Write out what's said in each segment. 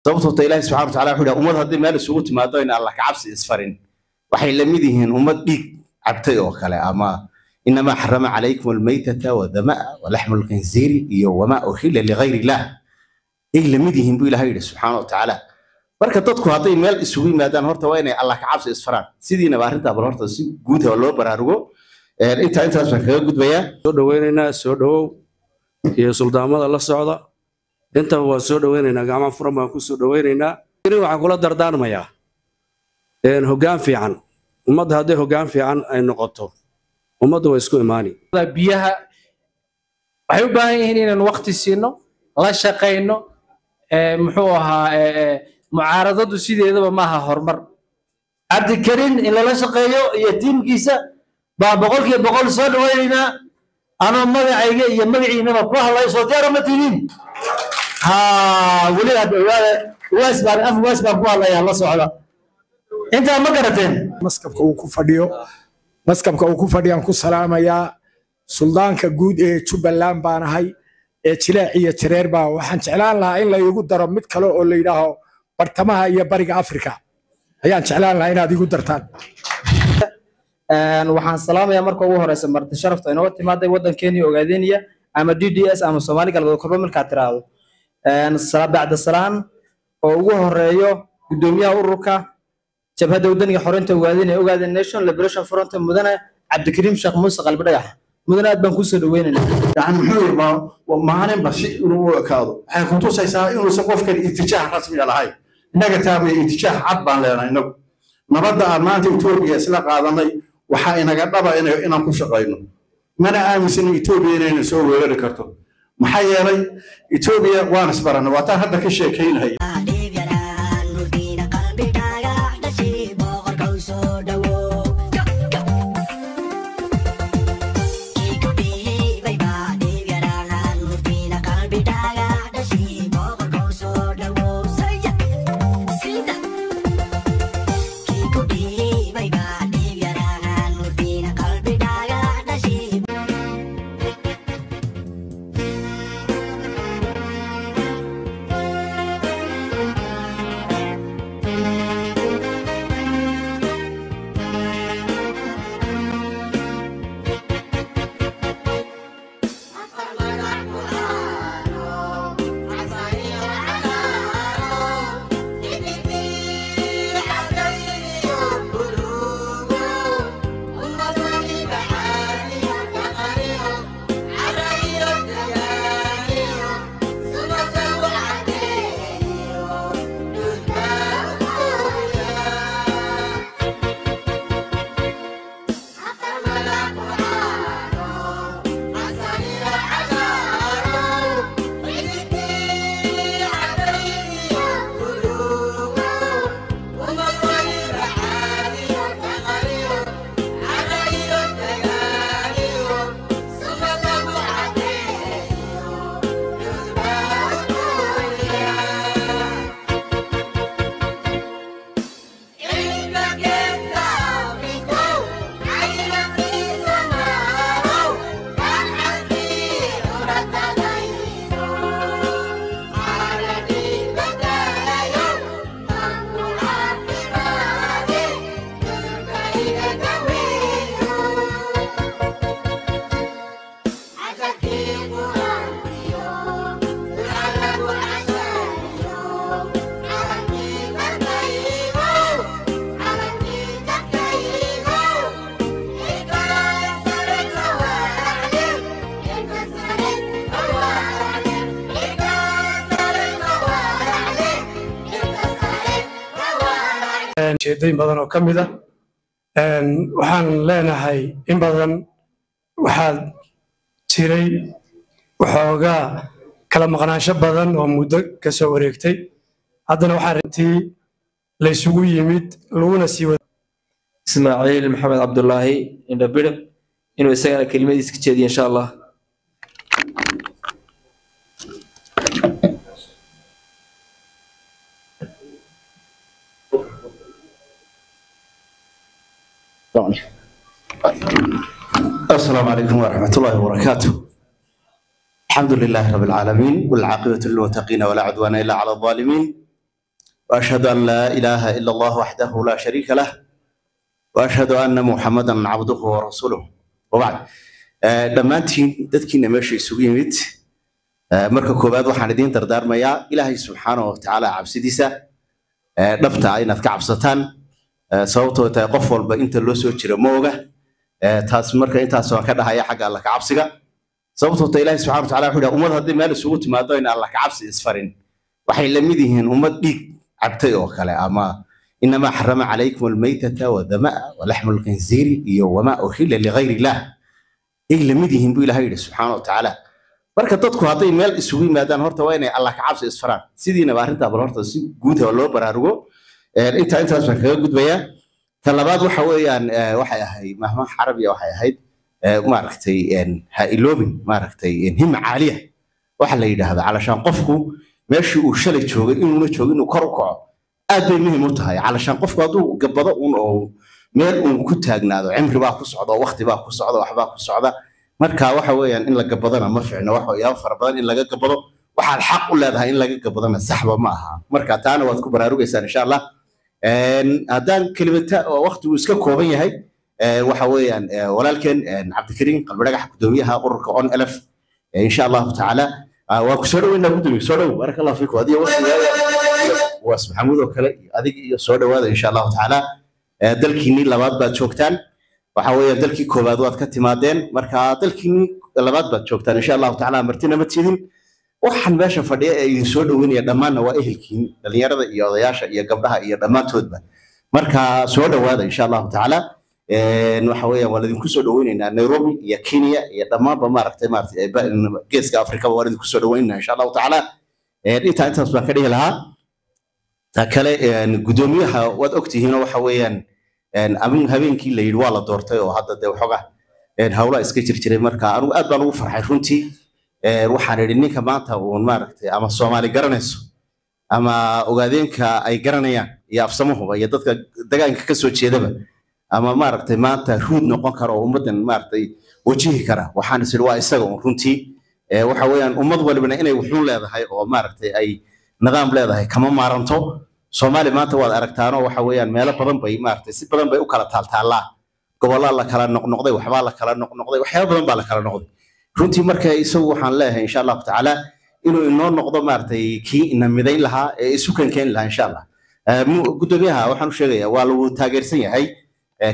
sababtoo ilaahay subxaanahu wa ta'aala wuxuu yidhi ummad haddii meel isugu timaado in Allah ka cabsi isfarin waxay la mid yihiin ummad dhiig cabtay oo kale ama inama harrama calaykum almaytata wa damaa wa laxmu alkhinziiri iyo wamaa uhilla ligayri illah ay la mid yihiin buu ilaahay yidhi subxaanahu wa ta'aala marka dadku hadday meel isugu yimaadaan horta waa inay Allah ka cabsi isfaraan sidiina arrinta bal horta si guud ah loo baraarugo intaas baan kaga gudbayaa soo dhaweynaynaa soo dhawow iyo suldaamada la socda inta waa soo dhaweynaynaa gacmaha furan baan ku soo dhaweynaynaa waxaan kula dardaarmayaa hoggaan fiican ummadda hadday hoggaan fiican ay noqoto ummaddu way isku imaani biyaha waxay u baahan yihiin inaan waqti siino la shaqeyno muxuu ahaa mucaaradadu sideedaba maaha horumar cabdikariin in lala shaqeeyo iyo tiimkiisa baa boqolkiiba boqol soo dhaweynaynaa anoo magacayga iyo magaciinaba ku hadlay soo diyaar ma tihiin weli waas baan ku hadlayaa la socda intaa ma garateen maskabka uu ku fadhiyaan ku salaamayaa suldaanka guud ee Jubbaland baan ahay ee Jilaac iyo Jareer baa waxaan jeclaan lahaa in la igu daro mid kale oo la yiraahdo bartamaha iyo bariga Afrika ayaan jeclaan lahaa inaad igu dartaan waxaan salaamayaa marka ugu horeysa marti sharafta inoo timaaday wadankeena Ogaadeniya ama DDS ama Soomaali galbeed korba marka tiraado bacda salaan oo ugu horeeyo gudoomiyaha ururka jabhadda wadaniga xoreynta Ogaadeniya Nation Liberation Front mudane Cabdikariim Sheekh Muuse Qalbi Dhagax mudane aad baan ku soo dhaweynaynaa yani muxuu maahan bashi inuu kaado waxay ku tusaysaa inuu qofkan itijaah rasmi ah lahayn inaga taamay itijaah cad baan leenahay inagu nabadda aan maanta Itoobiya isla qaadanay waxa inaga dhaba inaan ku shaqeyno mana aaminsan Itoobiya inay soo weerari karto maxaa yeelay Itoobiya waan isbaranay waa taan hadda ka sheekeynahay jeedooyin badan oo kamid ah waxaan leenahay in badan waxaad jiray waxoogaa kala maqnaansho badan oo muddo ka soo wareegtay haddana waxaan runtii la isugu yimid laguna sii wada Ismaaciil Maxamed Cabdullaahi indhabir inuu isagana kelimadiisa ka jeediyo insha Allah السلام عليكم ورحمة الله وبركاته. الحمد لله رب العالمين والعاقبة للمتقين ولا عدوان إلا على الظالمين وأشهد أن لا إله إلا الله وحده لا شريك له وأشهد أن محمدا عبده ورسوله وبعد dhammaantiin dadkiina meesha isugu yimid marka koowaad waxaan idin dardaarmayaa ilaahay subxaanahu wa tacaala cabsidiisa dhabta inaad ka cabsataan sababtoo tahay qof walba inta loo soo jiro ma oga taas marka intaas waan ka dhahaya xagga alla ka cabsiga sababtoo tahay ilaahay subxaanahu wa tacaala wuxuu yidhi ummad haddii meel isugu timaado in alla ka cabsi isfarin waxay la mid yihiin ummad dhiig cabtay oo kale ama إنما حرم عليكم الميتة والدماء ولحم الخنزير وما أحل لغير الله إيه لمديهم بإله سبحانه وتعالى marka dadku haday meel isugu yimaadaan horta waa inay Allah ka cabsi isfaraan sidiina baarinta bal horta si guud ah loo baraarugo intaas baan kaga gudbayaa talabaad waxa weeyaan waxay ahayd mahma xarabiya waxay ahayd maaragtay ha iloobin maaragtay himma caaliya waxa la yiraahdaa calashaan qofku meeshii uu shalay joogay inuu joogo inuu kor u kaco aad bay muhiim u tahay calashaan qofku haduu gabado oo meel uu ku taagnaado cimri baa ku socdo waqti baa ku socdo waxba ku socda marka waxa weeyaan in la gabadana ma fiicno waxa yaab fara badan in laga gabado waxa xaq u leedahay in laga gabadana saxba ma aha marka taana waad ku baraarugaysaa insha Allah hadaan kelimada oo waqtigu iska kooban yahay waxa weeyaan walaalkeen Cabdikariin qalbi dhagax gudoomiyaha ururka on elf insha Allah taala waa ku soo dhaweynaa gudoomiye soo dhaw barakallahu fiikum adiga was maxamuud oo kale adiga iyo soo dhawaada insha Allah taala dalkiini labaad baad joogtaan waxa weeye dalkii koobaad waad ka timaadeen marka dalkiini labaad baad joogtaan insha Allah taala martina ma tidin waxaan meesha fadhiya ee idin soo dhaweynaya dhammaan waa ehelkiin dhalinyarada iyo odayaasha iyo gabdhaha iyo dhammaantoodba marka soo dhawaada insha Allah taala waxa weeye waa idin ku soo dhaweynaynaa Nairobi iyo Kenya iyo dhammaanba maaragtay geeska Afrika waa idin ku soo dhaweynaynaa insha Allah taala intaas baan ka dhihi lahaa ta kale gudoomiyaha waad ogtihiin waxa weeyaan amin habeenkii la yiri waa la doortay oo hadda de waxoga hawla iska jirjiray marka anigu aad baan ugu farxay runtii waxaan idhi ninka maanta uu maaragtay ama Soomaali garanayso ama ogaadeenka ay garanayaan iyo afsamahuba iyo dadka deegaanka ka soo jeedaba ama maaragtay maanta ruud noqon karo ummadan maaragtay wajihi kara waxaan is waa isaga runtii waxa weeyaan ummad walbana inay wuxuu leedahay oo maaragtay ay nidaam leedahay kama maaranto Soomaali maanta waad aragtaan waxa weeyaan meelo badan bay maartay si badan bay u kala taaltaalaa gobolada la kala noqnoqday waxba la kala noqnoqday waxyaabo badan baa la kala noqday runtii marka isagu waxaan leeyahay insha Allah taala inuu inoo noqdo maartay kii ina midayn lahaa ee isu keen lahaa insha Allah gudoomiyaha waxaan u sheegayaa waa lagu taageersan yahay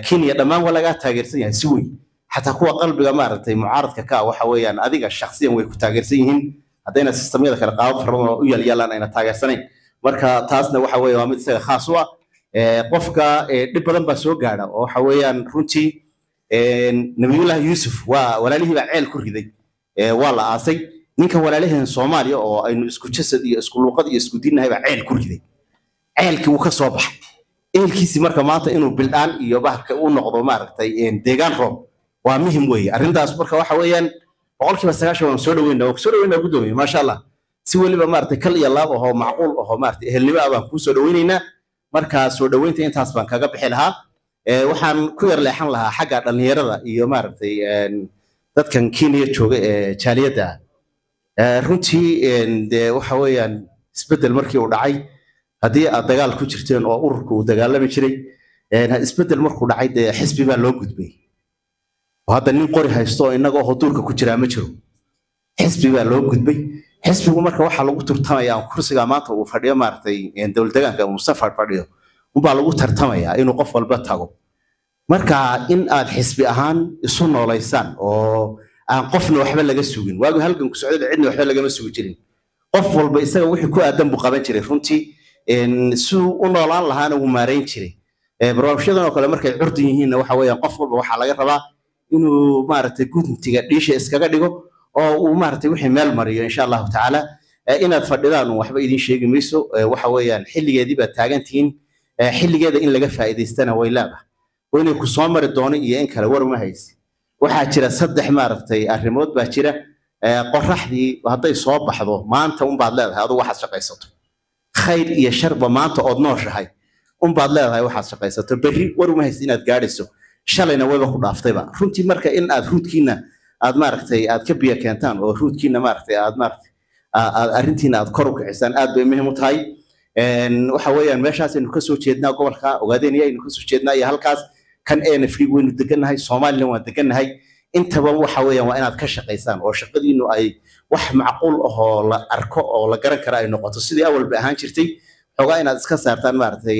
Kenya dhammaan waa laga taageersan yahay si weyn xataa kuwa qalbiga maartay mucaaradka ka waxa weeyaan adiga shakhsiyan way ku taageersan yihiin hadayna sistamyada kala qaab farmo u yaalaan ayna taageersaneen marka taasna waxa weeye waa mid isaga khaas u ah qofka dib badan baa soo gaara oo waxa weeyaan runtii nabiyullah Yusuf waa walaalihii baa ceel ku riday waa la aasay ninka walaaliheen Soomaaliya oo aynu isku jasad iyo isku luqad iyo isku diinahay baa ceel ku riday ceelkii uu ka soo baxay eelkiisi marka maanta inuu bildaan iyo bahalka uu noqdo maaragtay deegaan roob waa muhiim weeye arrintaas marka waxa weeyaan boqolkiiba 90 waan soo dhaweynaa gudoomiye ma sha Allah si waliba maartay kal iyo laab oo macquul oo maartay ehelnimo baan ku soo dhaweynaynaa marka soo dhaweynta intaas baan kaga bixi lahaa waxaan ku yar leexan lahaa xagga dhalinyarada iyo maartay dadkan Kenya jooga ee jaaliyada runtii waxa weeyaan isbedel markii uu dhacay hadii aad dagaal ku jirteen oo ururku uu dagaalami jiray isbedel markuu dhacay xisbi baa loo gudbay hadda nin qori haysto inagoo huduurka ku jira ma jiro xisbi baa loo gudbay xisbigu marka waxa lagu tartamayaa kursiga maanta uu fadhiyo maartay dawlad deegaanka Mustafa fadhiyo baa lagu tartamayaa inuu qof walba tago marka in aad xisbi ahaan isu nooleysaan oo aan qofna waxba laga sugin waagu halkan ku socdo cidna waxba laga ma sugi jirin qof walba isaga wixii ku aadan buu qaban jiray runtii suu u noolaan lahaana uu maareyn jiray barnaamijyadan oo kale markay curdan yihiin waxa weeyaan qof walba waxa laga rabaa inuu maartay guduntiga dhiisha iskaga dhigo oo uu maartay wixii meel mariyo insha Allah taala inaad fadhidaan waxba idin sheegi mayso waxa weeyaan xilligeedii baad taagantiin xilligeeda in laga faa'iideystana way leedahay inay ku soo mari doono iyo in kale war ma haysi waxa jira saddex maartay arrimood baa jira qoraxdii haday soo baxdo maanta baad leedahay adigu waxaad shaqaysato khayr iyo sharba maanta ood nooshahay baad leedahay waxaad shaqaysato berri war ma haysi inaad gaadhiso shalayna wayba ku dhaaftayba runtii marka in aad ruudkiina aad maartay aad ka biya keentaan oo ruudkiina maartay aad maartay arrintiina aad kor u kicisaan aad bay muhiim u tahay waxa weeyaan meeshaas aynu kasoo jeednaa gobolka ogaadeenaya aynu kasoo jeednaa iyo halkaas kan NFD waynu degannahay Soomaaliland waan degannahay intaba waxa weeyaan waa inaad ka shaqaysaan oo shaqadiinu ay wax macquul ah oo la arko oo la garan karo ay noqoto sidii awalba ahaan jirtay xogaa inaad iska saartaan maartay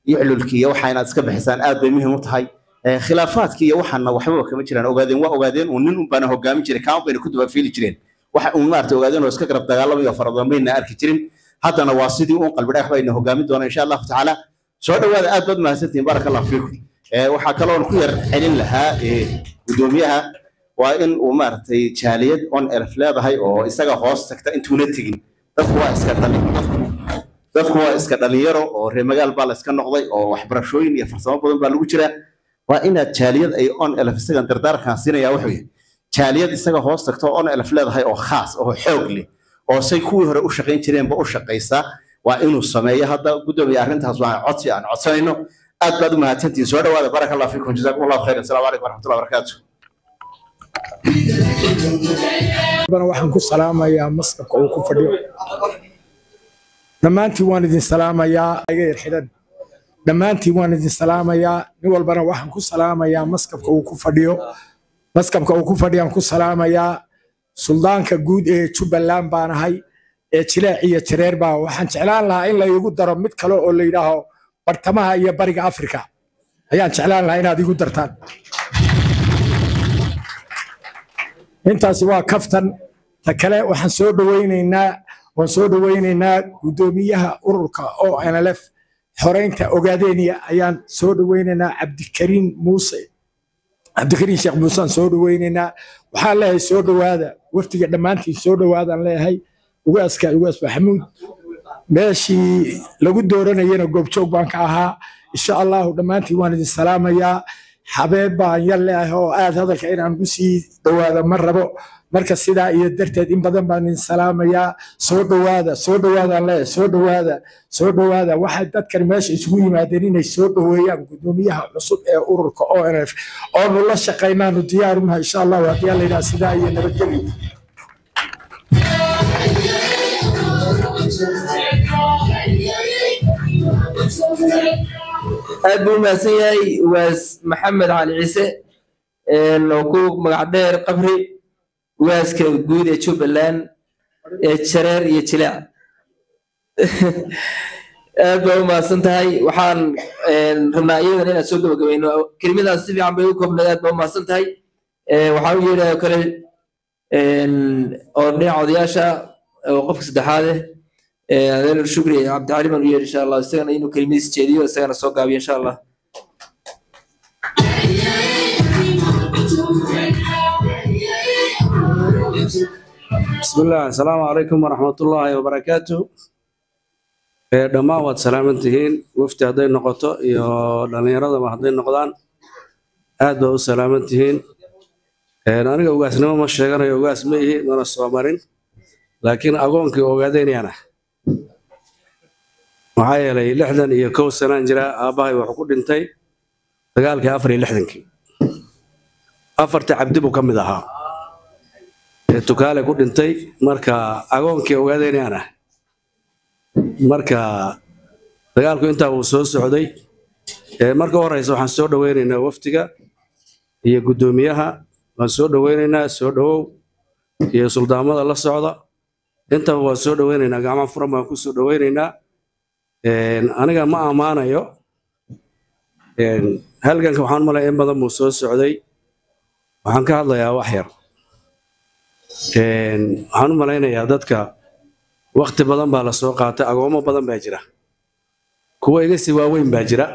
يعلولكي iyo waxa inaad iska bixisaan aad bay muhiim u tahay khilaafaadkii iyo waxana waxba kama jiraan ogaadeen oo nin u bana hogaamin jiray kaan bay ku daba fiili jireen waxa uu maartay ogaadeen oo iska garab dagaalamayo faradameyna arki jirin haddana waa sidii uu qalbi dhax bayna hogaamin doona insha Allah ta'ala soo dhawaada aad bad mahadsantiin barakallahu fiikum waxa kale oo ku yar celin lahaa gudoomiyaha waa in uu maartay jaaliyad on elf leedahay oo isaga hoos tagta intuuna tagin dadku waa iska dhalinyaro oo reer magaal baa la iska noqday oo waxbarashooyin iyo farsamo badan baa lagu jira waa inaad jaaliyad ay on elf isaga dardaarkan siinaya wuxuu yahay jaaliyad isaga hoos tagto on elf leedahay oo khaas oo xoog leh oo say kuwii hore u shaqayn jireenba u shaqaysa waa inuu sameeyo hadda gudoomiye arrintaas waa codsi aan codsanayno aad baad u mahadsantihiin soo dhawaada barakallahu fiikum jazakumullahu khayran assalaamu calaykum waraxmatullahi wabarakaatuh waxaan ku salaamayaa maskabka uu ku fadhiyo dhammaantiin waan idin salaamayaa iga yar xidhan dhammaantiin waan idin salaamayaa nin walbana waxaan ku salaamayaa maskabka uu ku fadhiyaan ku salaamayaa suldaanka guud ee Jubbaland baan ahay ee Jilaac iyo Jareer baa waxaan jeclaan lahaa in la igu daro mid kale oo la yiraahdo bartamaha iyo bariga Afrika ayaan jeclaan lahaa inaad igu dartaan intaasi waa kaftan ta kale waxaan soo dhaweynaynaa gudoomiyaha ururka ONLF xoreynta Ogaadeniya ayaan soo dhaweynaynaa Cabdikariin Sheekh Muuse soo dhaweynaynaa waxaan leeyahay soo dhawaada waftiga dhamaantiin soo dhawaadaan leeyahay ugaas Maxamuud meeshii lagu dooranayna goobjoog baan ka ahaa insha Allah dhamaantiin waan idin salaamayaa حبيب بان يلا هو هذا إن عن قصي دوادة مرة بو مركز سدا يدرت إن بدن بان السلام يا صود وهذا لا صود وهذا واحد تذكر ماشي شوي ما دينين الصود هو يا قدوميها نصود أورك أو أنا الله شقينا نديارنا إن شاء الله وهذا يلا سدا ينرجع أبو مسيحي واس محمد علي عيسى نوكوك مقعدير قبري واس كجود يشوبلان يشرر يشلع أبو ما سنتهاي وحان رمائية لنا سوق وجوينه كلمة أصيب عم بيوكم لذات أبو ما سنتهاي وحاول يلا كل أرني عضياشة وقف سدحاده هذا الشكر عبد العليم الوير إن شاء الله استغنى إنه كلمة سجدي واستغنى سوق أبي إن شاء الله بسم الله السلام عليكم ورحمة الله وبركاته دماوات سلامتهين وفتي هذين النقطة يا دلنيرة ما هذين النقطان هذا سلامتهين أنا جواسنا ما شجرة جواس ميه من الصومالين لكن أقولك أوجدني أنا معايا لي لحدن iyo kow sanaan jira aabahay wuxuu ku dhintay dagaalkii afar iyo lixdankii afarta cabdi buu kamid ahaa tukaale ku dhintay marka agoonkii ogaadeenayna marka dagaalku inta uu soo socday marka horeysa waxaan soo dhaweynaynaa waftiga iyo gudoomiyaha waan soo dhaweynaynaa soo dhawow iyo suldaamada la socda inta waa soo dhaweynaynaa gacmo furan baan ku soo dhaweynaynaa aniga ma amaanayo halganka waxaan malay in badan buu soo socday waxaan ka hadlayaa wax yar waxaan u malaynayaa dadka waqti badan baa la soo qaatay agoomo badan baa jira kuwa iga sii waaweyn baa jira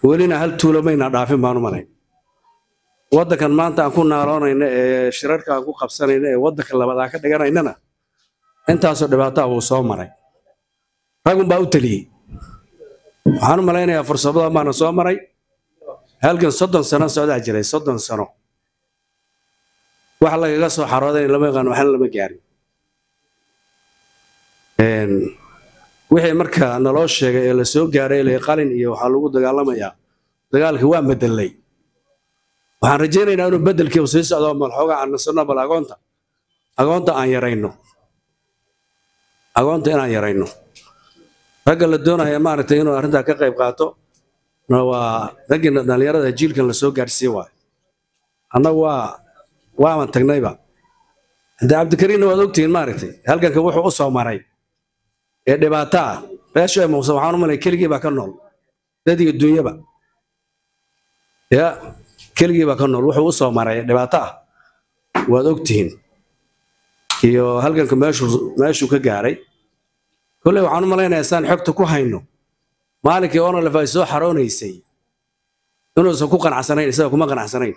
welina hal tuulo mayna dhaafin baan u malay waddankan maanta aan ku naaloonayna ee shirarka aan ku qabsanayna ee waddanka labaad aan ka dhiganaynana intaasoo dhibaataa wuu soo maray ragun baa u taliyey waxaan u malaynayaa fursadadan baana soo maray halkan 30 sano socdaa jiray 30 sano wax lagaga soo xarooday lama yaqaan waxna lama gaarin wixii marka naloo sheegay ee la soo gaaray ee qalin iyo waxa lagu dagaalamayaa dagaalkii waa bedelay waxaan rajaynaynaa inuu bedelkii uu sii socdo mal xooga aan nasano bal agoonta aan yarayno agoonta inaan yarayno ragga la doonaya maaragtay inuu arrintaa ka qayb qaato waa raggina dhalinyarada jiilkan la soo gaarsiin waayo annagu waaman tagnayba hadda cabdikariinna waad ogtihiin maaragtay halganka wuxuu u soo maray ee dhibaato ah beesha muuse waxaan u malay keligii baa ka nool dad iyo dunyaba ya keligii baa ka nool wuxuu u soo maray dhibaato ah waad ogtihiin iyo halganka meeshuu ka gaaray kolley waxaan u malaynayaa saan xogta ku hayno maalinkii onolef ay soo xaroonaysay inuusan ku qanacsanayn isaga kuma qanacsanayn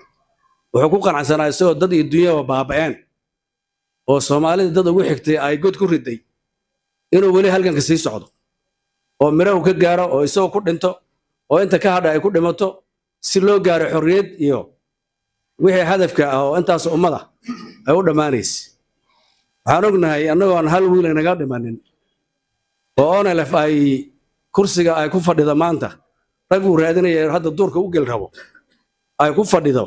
wuxuu ku qanacsanaa isagoo dad iyo dunyaba baaba'een oo soomaalida dad ugu xigtay ay god ku riday inuu weli halganka sii socdo oo mirahu ka gaaro oo isagoo ku dhinto oo inta ka hadha ay ku dhimato si loo gaaro xorriyad iyo wixii hadafka ah oo intaas ummada ay u dhammaanaysa waxaan ognahay annagoon hal wiil naga dhimanin oo onolef ay kursiga ay ku fadhido maanta rag uu raadinaya hadda duurka u gel rabo ay ku fadhido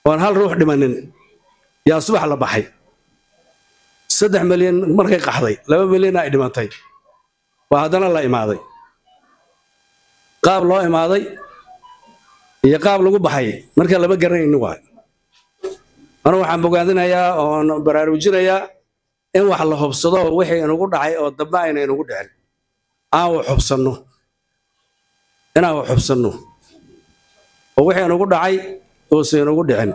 oon hal ruux dhimanin yaa subax la baxay 3 milyan markay qaxday 2 milyan ay dhimatay waa haddana la imaaday qaab loo imaaday iyo qaab lagu baxay marka laba garanaynin waay ana waxaan bogaadinayaa oon baraarujinayaa in wax la hubsado wixii inagu dhacay oo dambe ayna inagu dhicin aan wax hubsanno inaan wax hubsanno oo wixii inagu dhacay uusan inagu dhicin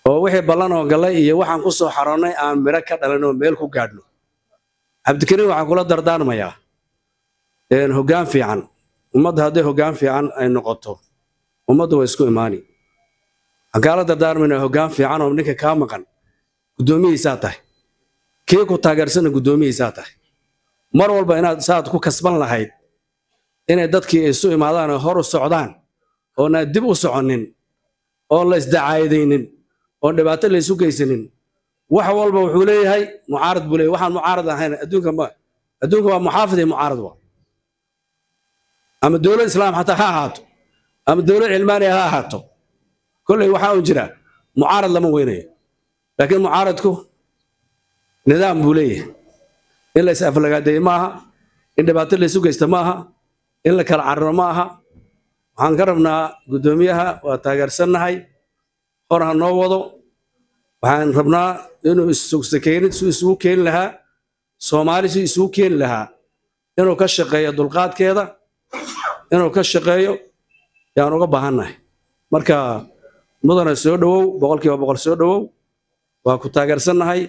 oo wixii ballan oo galay iyo waxaan ku soo xaroonnay aan miro ka dhalan oo meel ku gaadhno cabdikariin waxaan kula dardaarmayaa hoggaan fiican ummadda haddii hoggaan fiican ay noqoto ummaddu way isku imaani waxaan kaala dardaarmaynaa hoggaan fiican oo ninka kaa maqan guddoomiyiisaa tahay kii ku taageersana guddoomiyiisaa tahay mar walba inaad saad ku kasban lahayd inay dadkii isu imaadaan oo hor u socdaan oona dib u soconin oon la isdacaayadaynin oon dhibaato la isu geysanin wax walba wuxuu leeyahay mucaarad buu leeyahay waxaan mucaarad ahayn adduunka waa muxaafid iyo mucaarad waa ama dowlad islaam xataa ha ahaato ama dowlad cilmaaniya ha ahaato kolley waxaa u jira mucaarad lama weynayo laakiin mucaaradku nidaam buu leeyahay in la is aflagaadeeyo ma aha in dhibaato la isu geysta ma aha in la kala cararo ma aha waxaan ka rabnaa guddoomiyaha waa taageersannahay hor ha noo wado waxaan rabnaa inuu isugu keeni lahaa soomaali si isugu keeni lahaa inuu ka shaqeeyo dulqaadkeeda inuu ka shaqeeyo yaan uga baahannahay marka mudana soo dhowow 100% soo dhowow waa ku taageersannahay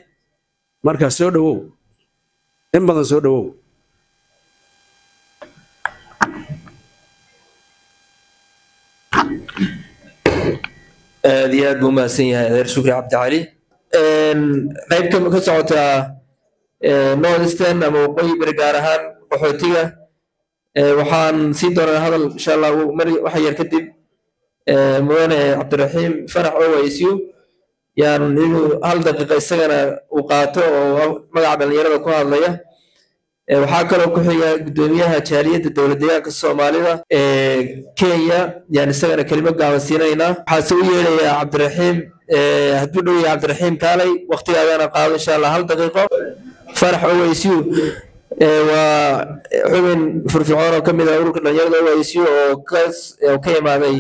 marka soo dhowow in badan soo dhowow aad iyo aad buu mahadsan yahay adeer shukri cabdi cali qayb ka socota northeastern ama waqooyi bari gaar ahaan qaxootiga waxaan sii doonaa hadal insha allah waxa yar kadib mudane cabdiraxiim farax owaysiyo yaan inuu hal daqiiqa isagana uu qaato oo magaca dhalinyarada ku hadlaya waxaa kaloo ku xiga guddoomiyaha jaaliyadda dowlad deegaanka soomaalida ee kenya yaan isagana kelimo gaaban siinaynaa waxaase u yeedhayaa cabdiraxiim hadduu dhow yahay cabdiraxiim kaalay waqtigaagana qaado insha allah hal daqiiqo farax owaysiyo waa xubin firfircoon oo ka mid ah ururka dhalinyarada owaysiyo oo ka imaaday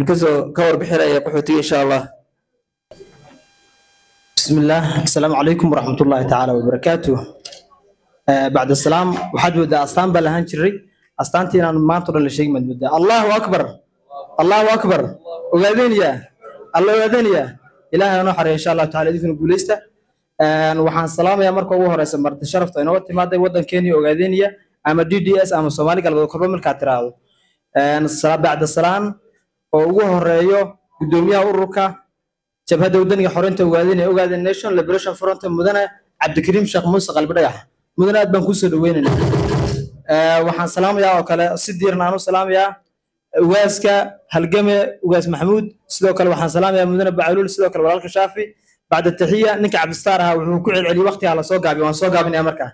kasoo ka warbixinaya qaxootiga insha allah بسم الله السلام عليكم ورحمة الله تعالى وبركاته بعد السلام وحد ودا أستان بلهان شري أستانتي أنا ما ترى لشيء من بدا الله أكبر الله أكبر وقاعدين يا الله وقاعدين يا إلهي نحر إن شاء الله تعالى دي في نقوليسته وحان السلام يا مركو وهو رئيس مرت شرفت أنا وقت ما ده ودن كيني وقاعدين يا أما DDS أما الصومالي قالوا كربون من الكاتراو السلام بعد السلام وهو رأيه قدوميا وركا جبهة ودنيا حرنت وقاعدين نيشن ليبريشن فرونت مدنا عبد الكريم شيخ موسى قلبريح مدنا أدبن كوسد ويننا وحن سلام يا وكلا سدير نانو سلام يا واسكا هالجمع واس محمود سلوك وحن سلام يا مدنا بعلول سلوك والالك شافي بعد التحية نك عبد ستارها وكل علي وقتي على سوق جابي وان سوق جابني أمريكا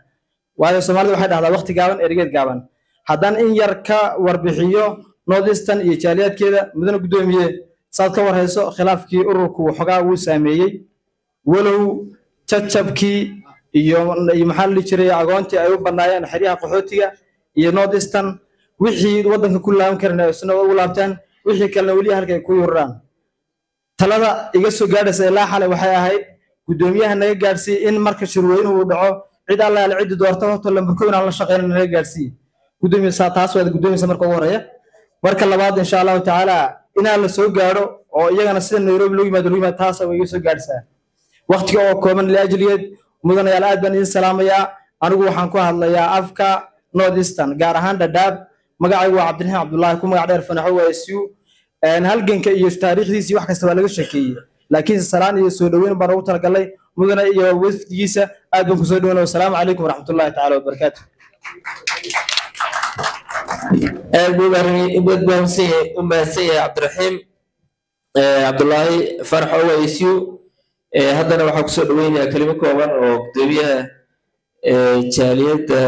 وهذا الصومالي واحد على وقت جابن إرجع جابن حدان إن يركا وربحيو نودستان يجاليات كذا مدنا قدوميه saad ka warhayso khilaafkii ururku waxoogaa wuu saameeyey walow jajabkii iyo maxaa la jiray agoontii ay u banaayeen xiriyaha qaxootiga iyo North Eastern wixii wadanka ku laaban karna isna u laabtaan wixii kale wali halkay ku yuraan talada iga soo gaadhaysa ilaa xalay waxay ahayd gudoomiyaha naga gaarsiiyay in marka shirweynuhu uu dhaco cid alla la cid doorto horta lambarkoon aan la shaqeynaa naga gaarsiiyay gudoomiyaha taas waa gudoomiyaha marka ugu horeeya marka labaad insha Allah taala inaan la soo gaaro oo iyagana sida Nairobi loo yimaado taas way iga soo gaarsaa waqtiga oo kooban la ajliyeed mudanayaal aad baan idin salaamayaa anigu waxaan ku hadlayaa afka North Eastern gaar ahaan Dadaab magacaygu waa Cabdiraxmaan Cabdullaahi ku magac dheer Fanaxo WSU halganka iyo taariikhdiisa wax kasta waa laga sheekeeyay laakiin salaan iyo soo dhaweyn baan ugu talagalay mudana iyo wafdigiisa aad baan ku soo dhaweynaa assalaamu calaykum waraxmatullaahi tacaala wabarakaatuh Cabdiraxiim Cabdullaahi Fanaxo WSU haddana waxaa ku soo dhaweynayaa kelimo kooban oo gudoomiyaha jaaliyadda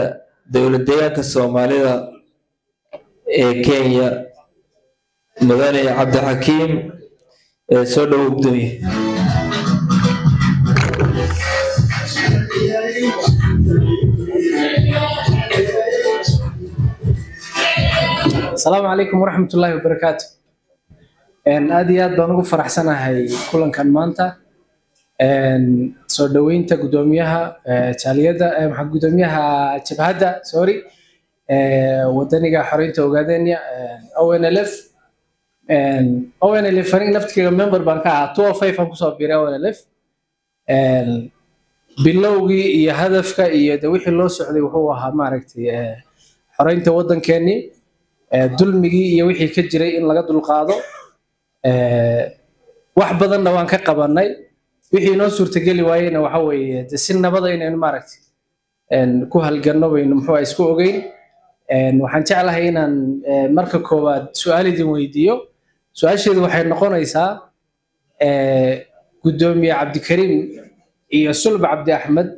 dowlad deegaanka Soomaalida ee Kenya mudane Cabdixakiim soo dhawow gudoomiye السلام عليكم ورحمة الله وبركاته aad iyo aad baan ugu faraxsanahay kulankan maanta soo dhaweynta gudoomiyaha jaaliyadda maxaa gudoomiyaha jabhadda wadaniga xoreynta Ogaadenya ONLF ONLF aniga naftiga member baan ka ahaa 205 aan ku soo biiray ONLF bilowgii iyo hadafka iyo wixii loo socday wuxuu ahaa maaragtay xoreynta wadankeeni dulmigii iyo wixii ka jiray in laga dulqaado wax badanna waan ka qabanay wixii noo suurtageli waayayna waxa weeye si nabada inaynu maaragtay ku halganno baynu muxuu isku ogeyn waxaan jeclahay inaan marka koowaad su'aal idin weydiiyo su'aasheedu waxay noqonaysaa gudoomiye Cabdikariim iyo Sulb Cabdi Axmed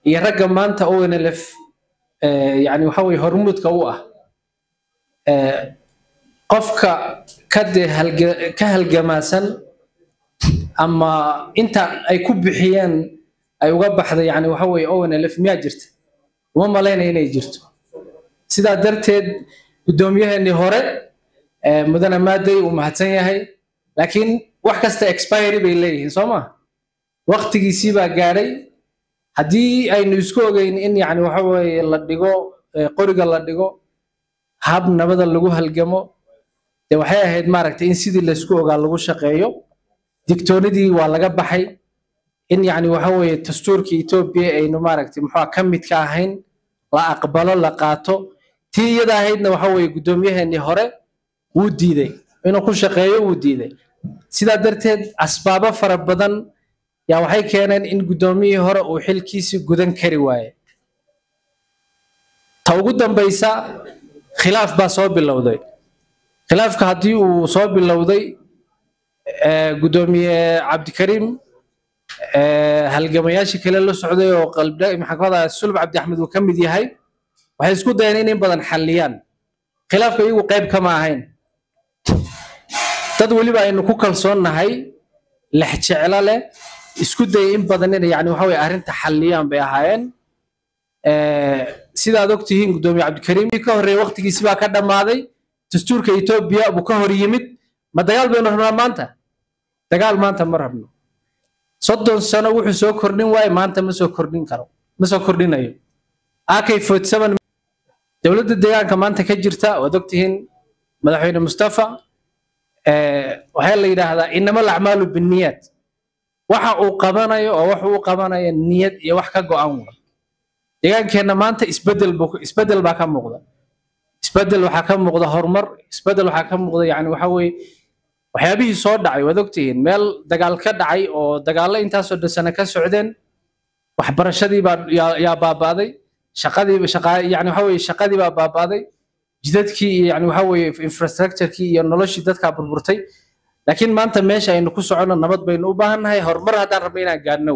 iyo ragga maanta ONLF yani waxa weeye hormuudka u ah qofka ka halgamaasan ama inta ay ku bixiyeen ay uga baxday yani waxa weeye ONLF miyaa jirta uma maleynay inay jirto sidaa darteed gudoomiyaheenii hore mudane maaday uu mahadsan yahay laakiin wax kasta expiry bay leeyihiin soo ma waqtigiisii baa gaadhay haddii aynu isku ogeyn in yani waxa weeye la dhigo qoriga la dhigo hab nabada lagu halgamo de waxay ahayd maaragtay in sidii la isku ogaa lagu shaqeeyo digtoonidii waa laga baxay in yani waxa weeye dastuurkii Itoobiya aynu maaragtay muxuu ka mid ka ahayn la aqbalo la qaato tii iyada ahaydna waxa weeye gudoomiyaheenii hore wuu diiday inuu ku shaqeeyo wuu diiday sidaa darteed asbaabo fara badan yaa waxay keeneen in gudoomiyihii hore uu xilkiisii gudan kari waaye ta ugu dambaysa khilaaf baa soo bilowday khilaafka haddii uu soo bilowday gudoomiye Cabdikariim halgamayaashii kale la socday oo qalbda maxkamada Sulb Cabdi Axmed uu ka mid yahay waxay isku dayeen in badan xaliyaan khilaafka iyagu qayb kama ahayn dad waliba aynu ku kalsoonahay lex jecel leh isku day in badan in yani waxa weeye arrinta xaliyaan bay ahaayeen sidaad ogtihiin gudoomiye Cabdikariim ka horeeyay waqtigiisii baa ka dhamaaday dastuurka Itoobiya buu ka hor yimid ma dagaal baynu rabnaa maanta dagaal maanta ma rabno 30 sano wuxuu soo kordhin waay maanta ma soo kordhin karo ma soo kordhinayo AK47 dawladda deegaanka maanta ka jirta waad ogtihiin madaxweyne Mustafa waxaa la yiraahdaa inama al-a'maalu bin-niyat waxa uu qabanayo oo wax uu qabanayo niyad iyo wax ka go'an waa deegaankeena maanta isbedel baa ka muuqda isbedel waxa ka muuqda horumar isbedel waxa ka muuqda yani waxa weeye waxyaabihii soo dhacay waad ogtihiin meel dagaal ka dhacay oo dagaalo intaas oo sano ka socdeen waxbarashadii baa yaa baabaaday shaqadii yani waxa weeye shaqadii baa baabaaday jidadkii yani waxa weeye infrastructure-kii iyo noloshii dadka burburtay laakiin maanta meesha aynu ku socono nabad baynu u baahannahay horumar haddaan rabno inaan gaadhno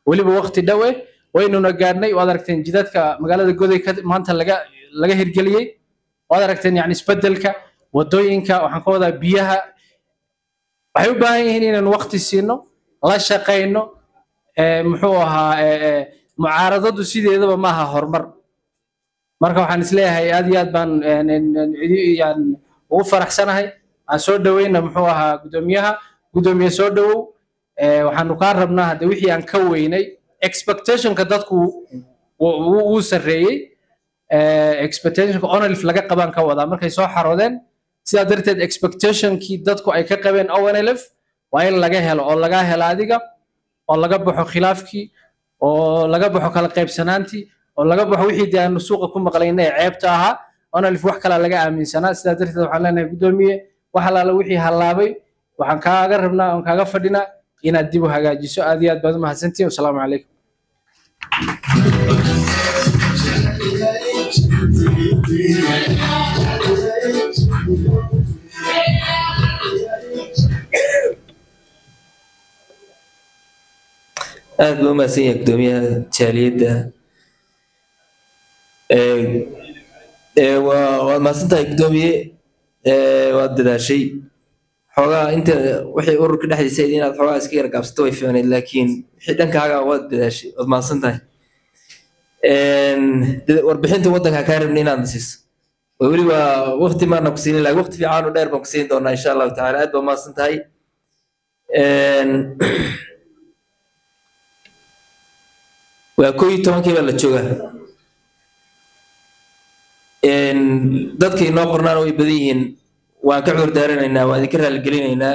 weliba waqti dhow waynuna gaadhnay waad aragteen jidadka magaalada Goday maanta laga hirgeliyay waad aragteen yani isbedelka wadooyinka waxaan ka wadaa biyaha waxay u baahan yihiin inaan waqti siino la shaqeyno muxuu ahaa mucaaradadu sideedaba maaha horumar marka waxaan isleeyahay aad iyo aad baan ugu faraxsanahay aan soo dhaweyna muxuu ahaa gudoomiye soo dhawow waxaanu kaa rabnaa hadda wixii aan ka weynay expectationka dadku wuu sarreeyey expectationka onlif laga qabaan ka wadaa markay soo xaroodeen sidaa darteed expectationkii dadku ay ka qabeen onlf waa in laga helo oo laga helo adiga oo laga baxo khilaafkii oo laga baxo kala qaybsanaantii oo laga baxo wixii dee aanu suuqa ku maqlayna ee ceebta ahaa onlif wax kale laga aaminsanaa sidaa darteed waxaan leenahay gudoomiye wax alaala wixii hallaabay waxaan kaaga rabnaa oon kaaga fadhinaa inaad dib u hagaajiso aad iyo aad baad u mahadsantihiin wasalaamu calaykum aad buu mahadsan yahay gudoomiyaha jaaliyadda waad mahadsantahay gudoomiye waad dadaashay xoogaa inta wixii ururka dhexdiisa inaad xoogaa iska gargaabsato way fiicnayd laakiin wixii dhankaaga waad dadaashay waad mahadsantahay warbixinta waddanka kaa rabnay inaad siiso weliba waqti maana ku siinin laakiin waqti fiican oo dheer baan ku siin doonaa insha allahu tacaala aad baa mahadsantahay waa 11 baa la joogaa dadka inoo qornaana way badan yihiin waan ka cudur daaranaynaa waan idinka raaligelinaynaa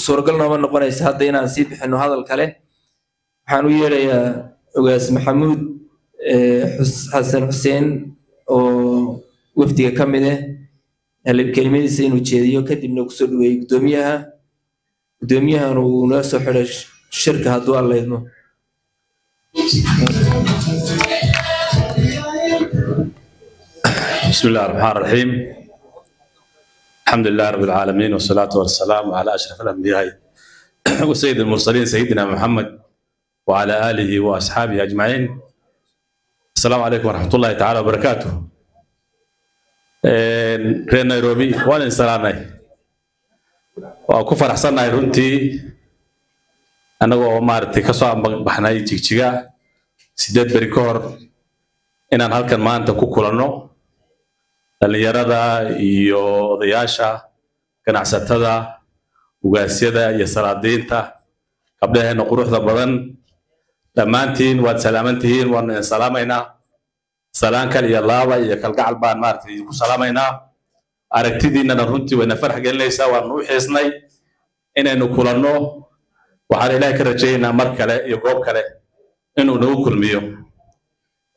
suuragal nooma noqonaysa hadda inaan sii bixino hadal kale waxaan u yeerayaa ogaas maxamuud xasan xuseen oo wafdiga ka mid ah kelimadiisa inuu jeediyo kadibna kusoo dhaweeyey gudoomiyahana uu noo soo xidhay shirka hadduu alla idmo بسم الله الرحمن الرحيم الحمد لله رب العالمين والصلاة والسلام على أشرف الأنبياء وسيد المرسلين سيدنا محمد وعلى آله وأصحابه أجمعين السلام عليكم ورحمة الله تعالى وبركاته رين نيروبي وين سلامي وكفر حسنا رنتي أنا ومارتي كسوة بحناي تيجيجا سيدات بريكور إن أنا هالكن ما أنت كوكولانو dhalinyarada iyo odayaasha ganacsatada ugaasyada iyo salaadiinta qabdhaheena quruxda badan dhammaantiin waad salaamantihiin waan salaamaynaa salaan kal iyo laaba iyo kalgacal baan maartay ku salaamaynaa aragtidiinana runtii wayna farax gelinaysaa waan u xiisnay inaynu kulanno waxaan ilaahay ka rajaynaynaa mar kale iyo goob kale inuu nagu kulmiyo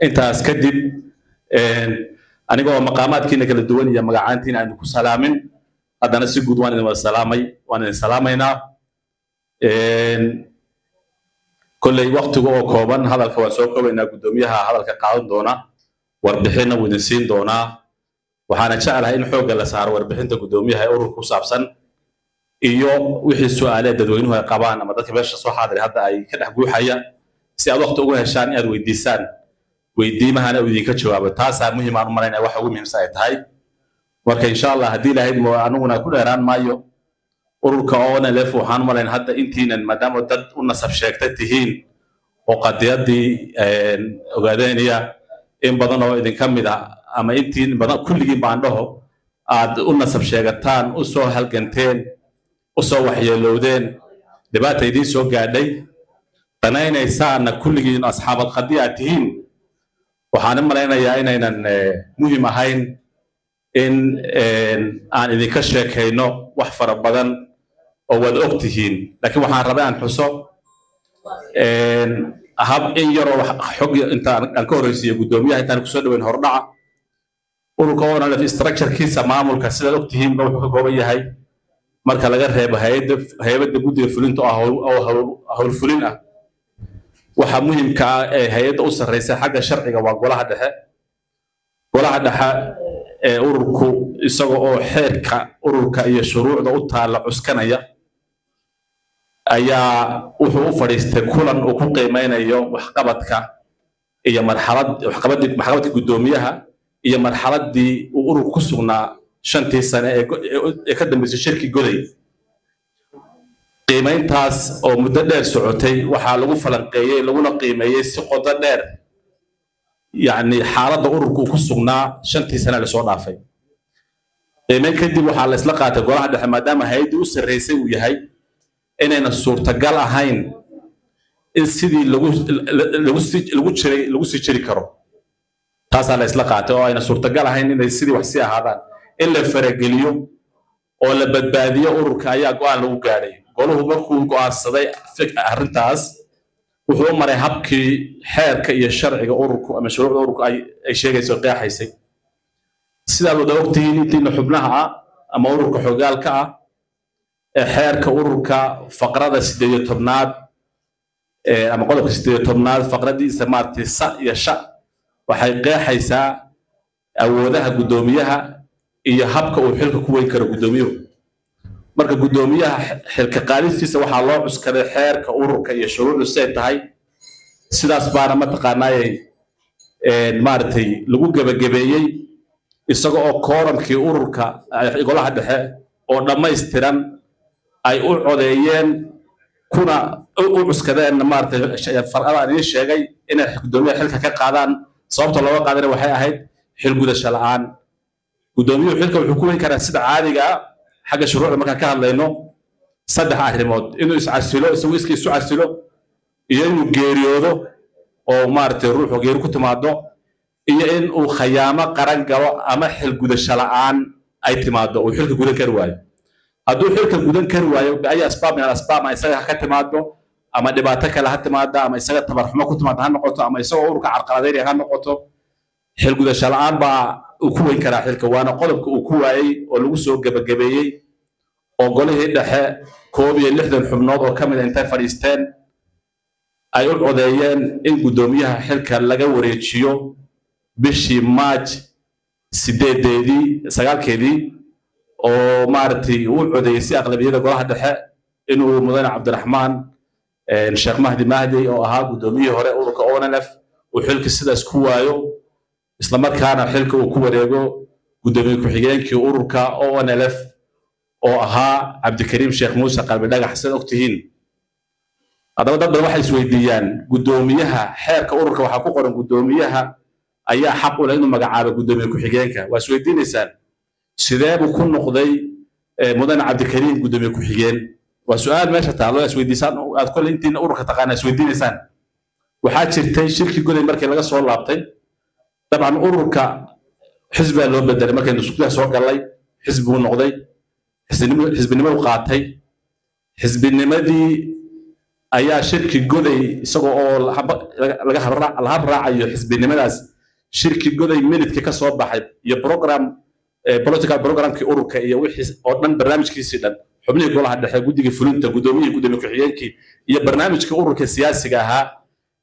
intaas kadib anigoo maqaamaadkiina kala duwan iyo magacaantiina aynu ku salaamin haddana si guud waan idin wada salaamay waan idin salaamaynaa kolley waqtiga oo kooban hadalka waan soo koobaynaa gudoomiyaha hadalka qaadan doona warbixinna wuu idin siin doonaa waxaana jeclahay in xoogga la saaro warbixinta gudoomiyaha ee ururka ku saabsan iyo wixii su'aalaha dadweynuhu ay qabaan ama dadka meesha soo xaadiray hadda ay ka dhex guuxaya si aad waqti ugu heshaan inaad weydiisaan weydiimahana uu idinka jawaabo taasaa muhiim aan u malaynaya waxa ugu muhiimsan ay tahay marka insha allah haddii lahayd aniguna ku dheeraan maayo ururka ONLF waxaan u malayn hadda intiinan maadaama dad u nasab sheegta tihiin oo qadiyadii ogaadeynaya in badan oo idinka mid ah ama intiin badan kulligiin baan dhaho aad u nasab sheegataan u soo halganteen u soo waxyeelowdeen dhibaata idiin soo gaadhay danaynaysaana kulligiin asxaabad qadi aad tihiin waxaan malaynayaa inaynan muhiim ahayn in aan idinka sheekayno wax fara badan oo wad og tihiin laakiin waxaan rabaa aan xuso hab in yaroo xog intaan aan ka horreysiiyo gudoomiyaha intaan kusoo dhaweyn hordhaca ururka ONLF structure-kiisa maamulka sidaad og tihiinba wuxuu ka kooban yahay marka laga reebo hay'adda guddiga fulinta oo howlfulin ah waxa muhiimka ah ee hay'adda u sarreysa xagga sharciga waa golaha dhexe ee ururku isaga oo xeerka ururka iyo shuruucda u taala cuskanaya ayaa wuxuu u fadhiistay kulan uu ku qiimeynayo waxqabadka iyo waxqabadii gudoomiyaha iyo marxaladii uu ururku ku sugnaa 5 sano ee ka dambeysay shirki goday qiimayntaas oo muddo dheer socotay waxaa lagu falanqeeyey laguna qiimeeyey si qoto dheer yacni xaaladda ururku ku sugnaa 5 sano la soo dhaafay qiimayn kadib waxaa la isla qaatay golaha dhexe maadaama hay'adii u sarreysay uu yahay inayna suurtagal ahayn in sidii lagu sii jiri karo taasaa la isla qaatay oo ayna suurtagal ahayn inay sidii wax sii ahaadaan in la farageliyo oo la badbaadiyo ururka ayaa go'aan lagu gaadhay goluhu markuu go'aansaday arrintaas wuxuu maray habkii xeerka iyo sharciga ururku ama shuruucda ururku ay sheegayso qeexaysay sidaa wada ogtihiin intiina xubnaha ah ama ururka xogaalka ah ee xeerka ururka faqrada 18aad ama qodobka 18aad faqradiisa maartay sa iyo sha waxay qeexaysaa awoodaha gudoomiyaha iyo habka uu xilka ku weyn karo gudoomiyuhu marka gudoomiyaha xilka qaadistiisa waxaa loo cuskaday xeerka ururka iyo shuruucdu say tahay sidaas baana mataqaanaayay maartay lagu gabagabeeyey isaga oo kooramkii ururka golaha dhexe oo dhammaystiran ay u codeeyeen kuna u cuskadeen maartay farqada aan sheegay inay gudoomiyaha xilka ka qaadaan sababta looga qaadana waxay ahayd xil gudasho la'aan gudoomiyuhu xilka wuxuu ku weyn karaa sida caadiga ah xagga shuruucda markaan ka hadlayno 3 arrimood inuu iscasilo isagu iskiisu casilo iyo inuu geeriyoodo oo maartay ruuxu geeri ku timaado iyo in uu khayaamo qaran galo ama xil gudasho la'aan ay timaado oo xilka gudan kari waayo hadduu xilka gudan kari waayo ay asbaab min asbaab ay isaga ka timaado ama dhibaato kale ha timaado ama isaga tabarxumo ku timaado ha noqoto ama isaga ururka carqaladeyn ha noqoto xil gudasho la'aan baa uu ku weyn karaa xilka waana qodobka uu ku waayay oo lagu soo gabagabeeyey oo golihii dhexe 61 xubnood oo kamid intay fadhiisteen ay u codeeyeen in gudoomiyaha xilka laga wareejiyo bishii March 9keedii oo maartay uu codeeyay si aqlabiyada golaha dhexe inuu mudane Cabdiraxmaan Sheekh Mahdi oo ahaa gudoomiyihii hore ururka ONLF uu xilka sidaas ku waayo isla markaana xilka uu ku wareego gudoomiye ku-xigeenkii ururka ONLF oo ahaa Cabdikariim Sheekh Muuse Qalbi Dhagax sida ogtihiin hadaba dad badan waxay isweydiiyaan gudoomiyaha xeerka ururka waxa ku qoran gudoomiyaha ayaa xaq u leh inuu magacaabo gudoomiye ku-xigeenka waa isweydiinaysaan sidee buu ku noqday mudane Cabdikariim gudoomiye ku-xigeen waa su'aal meesha taalo isweydiisaan aad kulli intiina ururka taqaana isweydiinaysaan waxaa jirtay shirki goday markii laga soo laabtay طبعا ururka xisbiga loo bedelay markay nusukada soo galay xisbigu noqday xisbinimo qaatay xisbinimadii ayaa shirki goday isagoo oo laga raacayo xisbinimadaas shirki goday minidka ka soo baxay iyo program political programkii ururka iyo wixii oo dhan barnaamijkiisii dhan xubnihii golaha dhexe guddiga fulinta gudoomiyaha gudoomiye ku-xigeenkii iyo barnaamijka ururka siyaasiga ahaa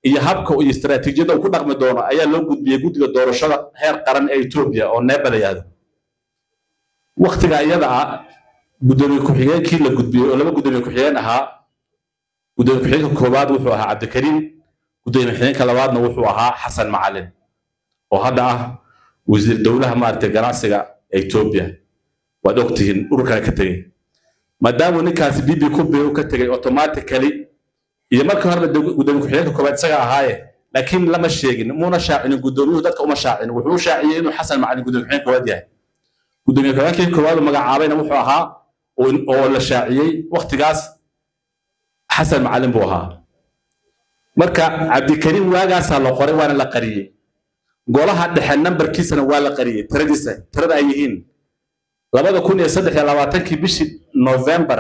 iyo habka iyo istaraatiijiyada uu ku dhaqmi doono ayaa loo gudbiyay guddiga doorashada heer qaran ee Itoobiya oo neeba la yiraahdo waqtiga iyada ah gudoomiye ku-xigeenkii la gudbiyay oo laba gudoomiye ku-xigeen ahaa gudoomiye ku-xigeenka koowaad wuxuu ahaa Cabdikariim gudoomiye ku-xigeenka labaadna wuxuu ahaa Xasan Macalin oo hadda ah wasiir dawlaha maartay ganacsiga ee Itoobiya waad ogtihiin ururka ka tagay maadaama ninkaasi bibi ku beeyo ka tagay automatically iyo marka hore gudoomiye ku-xigeenka koowaad isaga ahaaye laakiin lama sheegin muuna shaacin gudoomiyuhu dadka uma shaacin wuxuu shaaciyay inuu Xasan Macalin gudoomiye ku-xigeenka koowaad yahay gudoomiye ku-xigeenka koowaad magacaabayna wuxuu ahaa oo la shaaciyay waqtigaas Xasan Macalin buu ahaa marka Cabdikariim waagaas la qoray waana la qariyay golaha dhexe nambarkiisana waa la qariyay tirada ay yihiin 2023 bishii November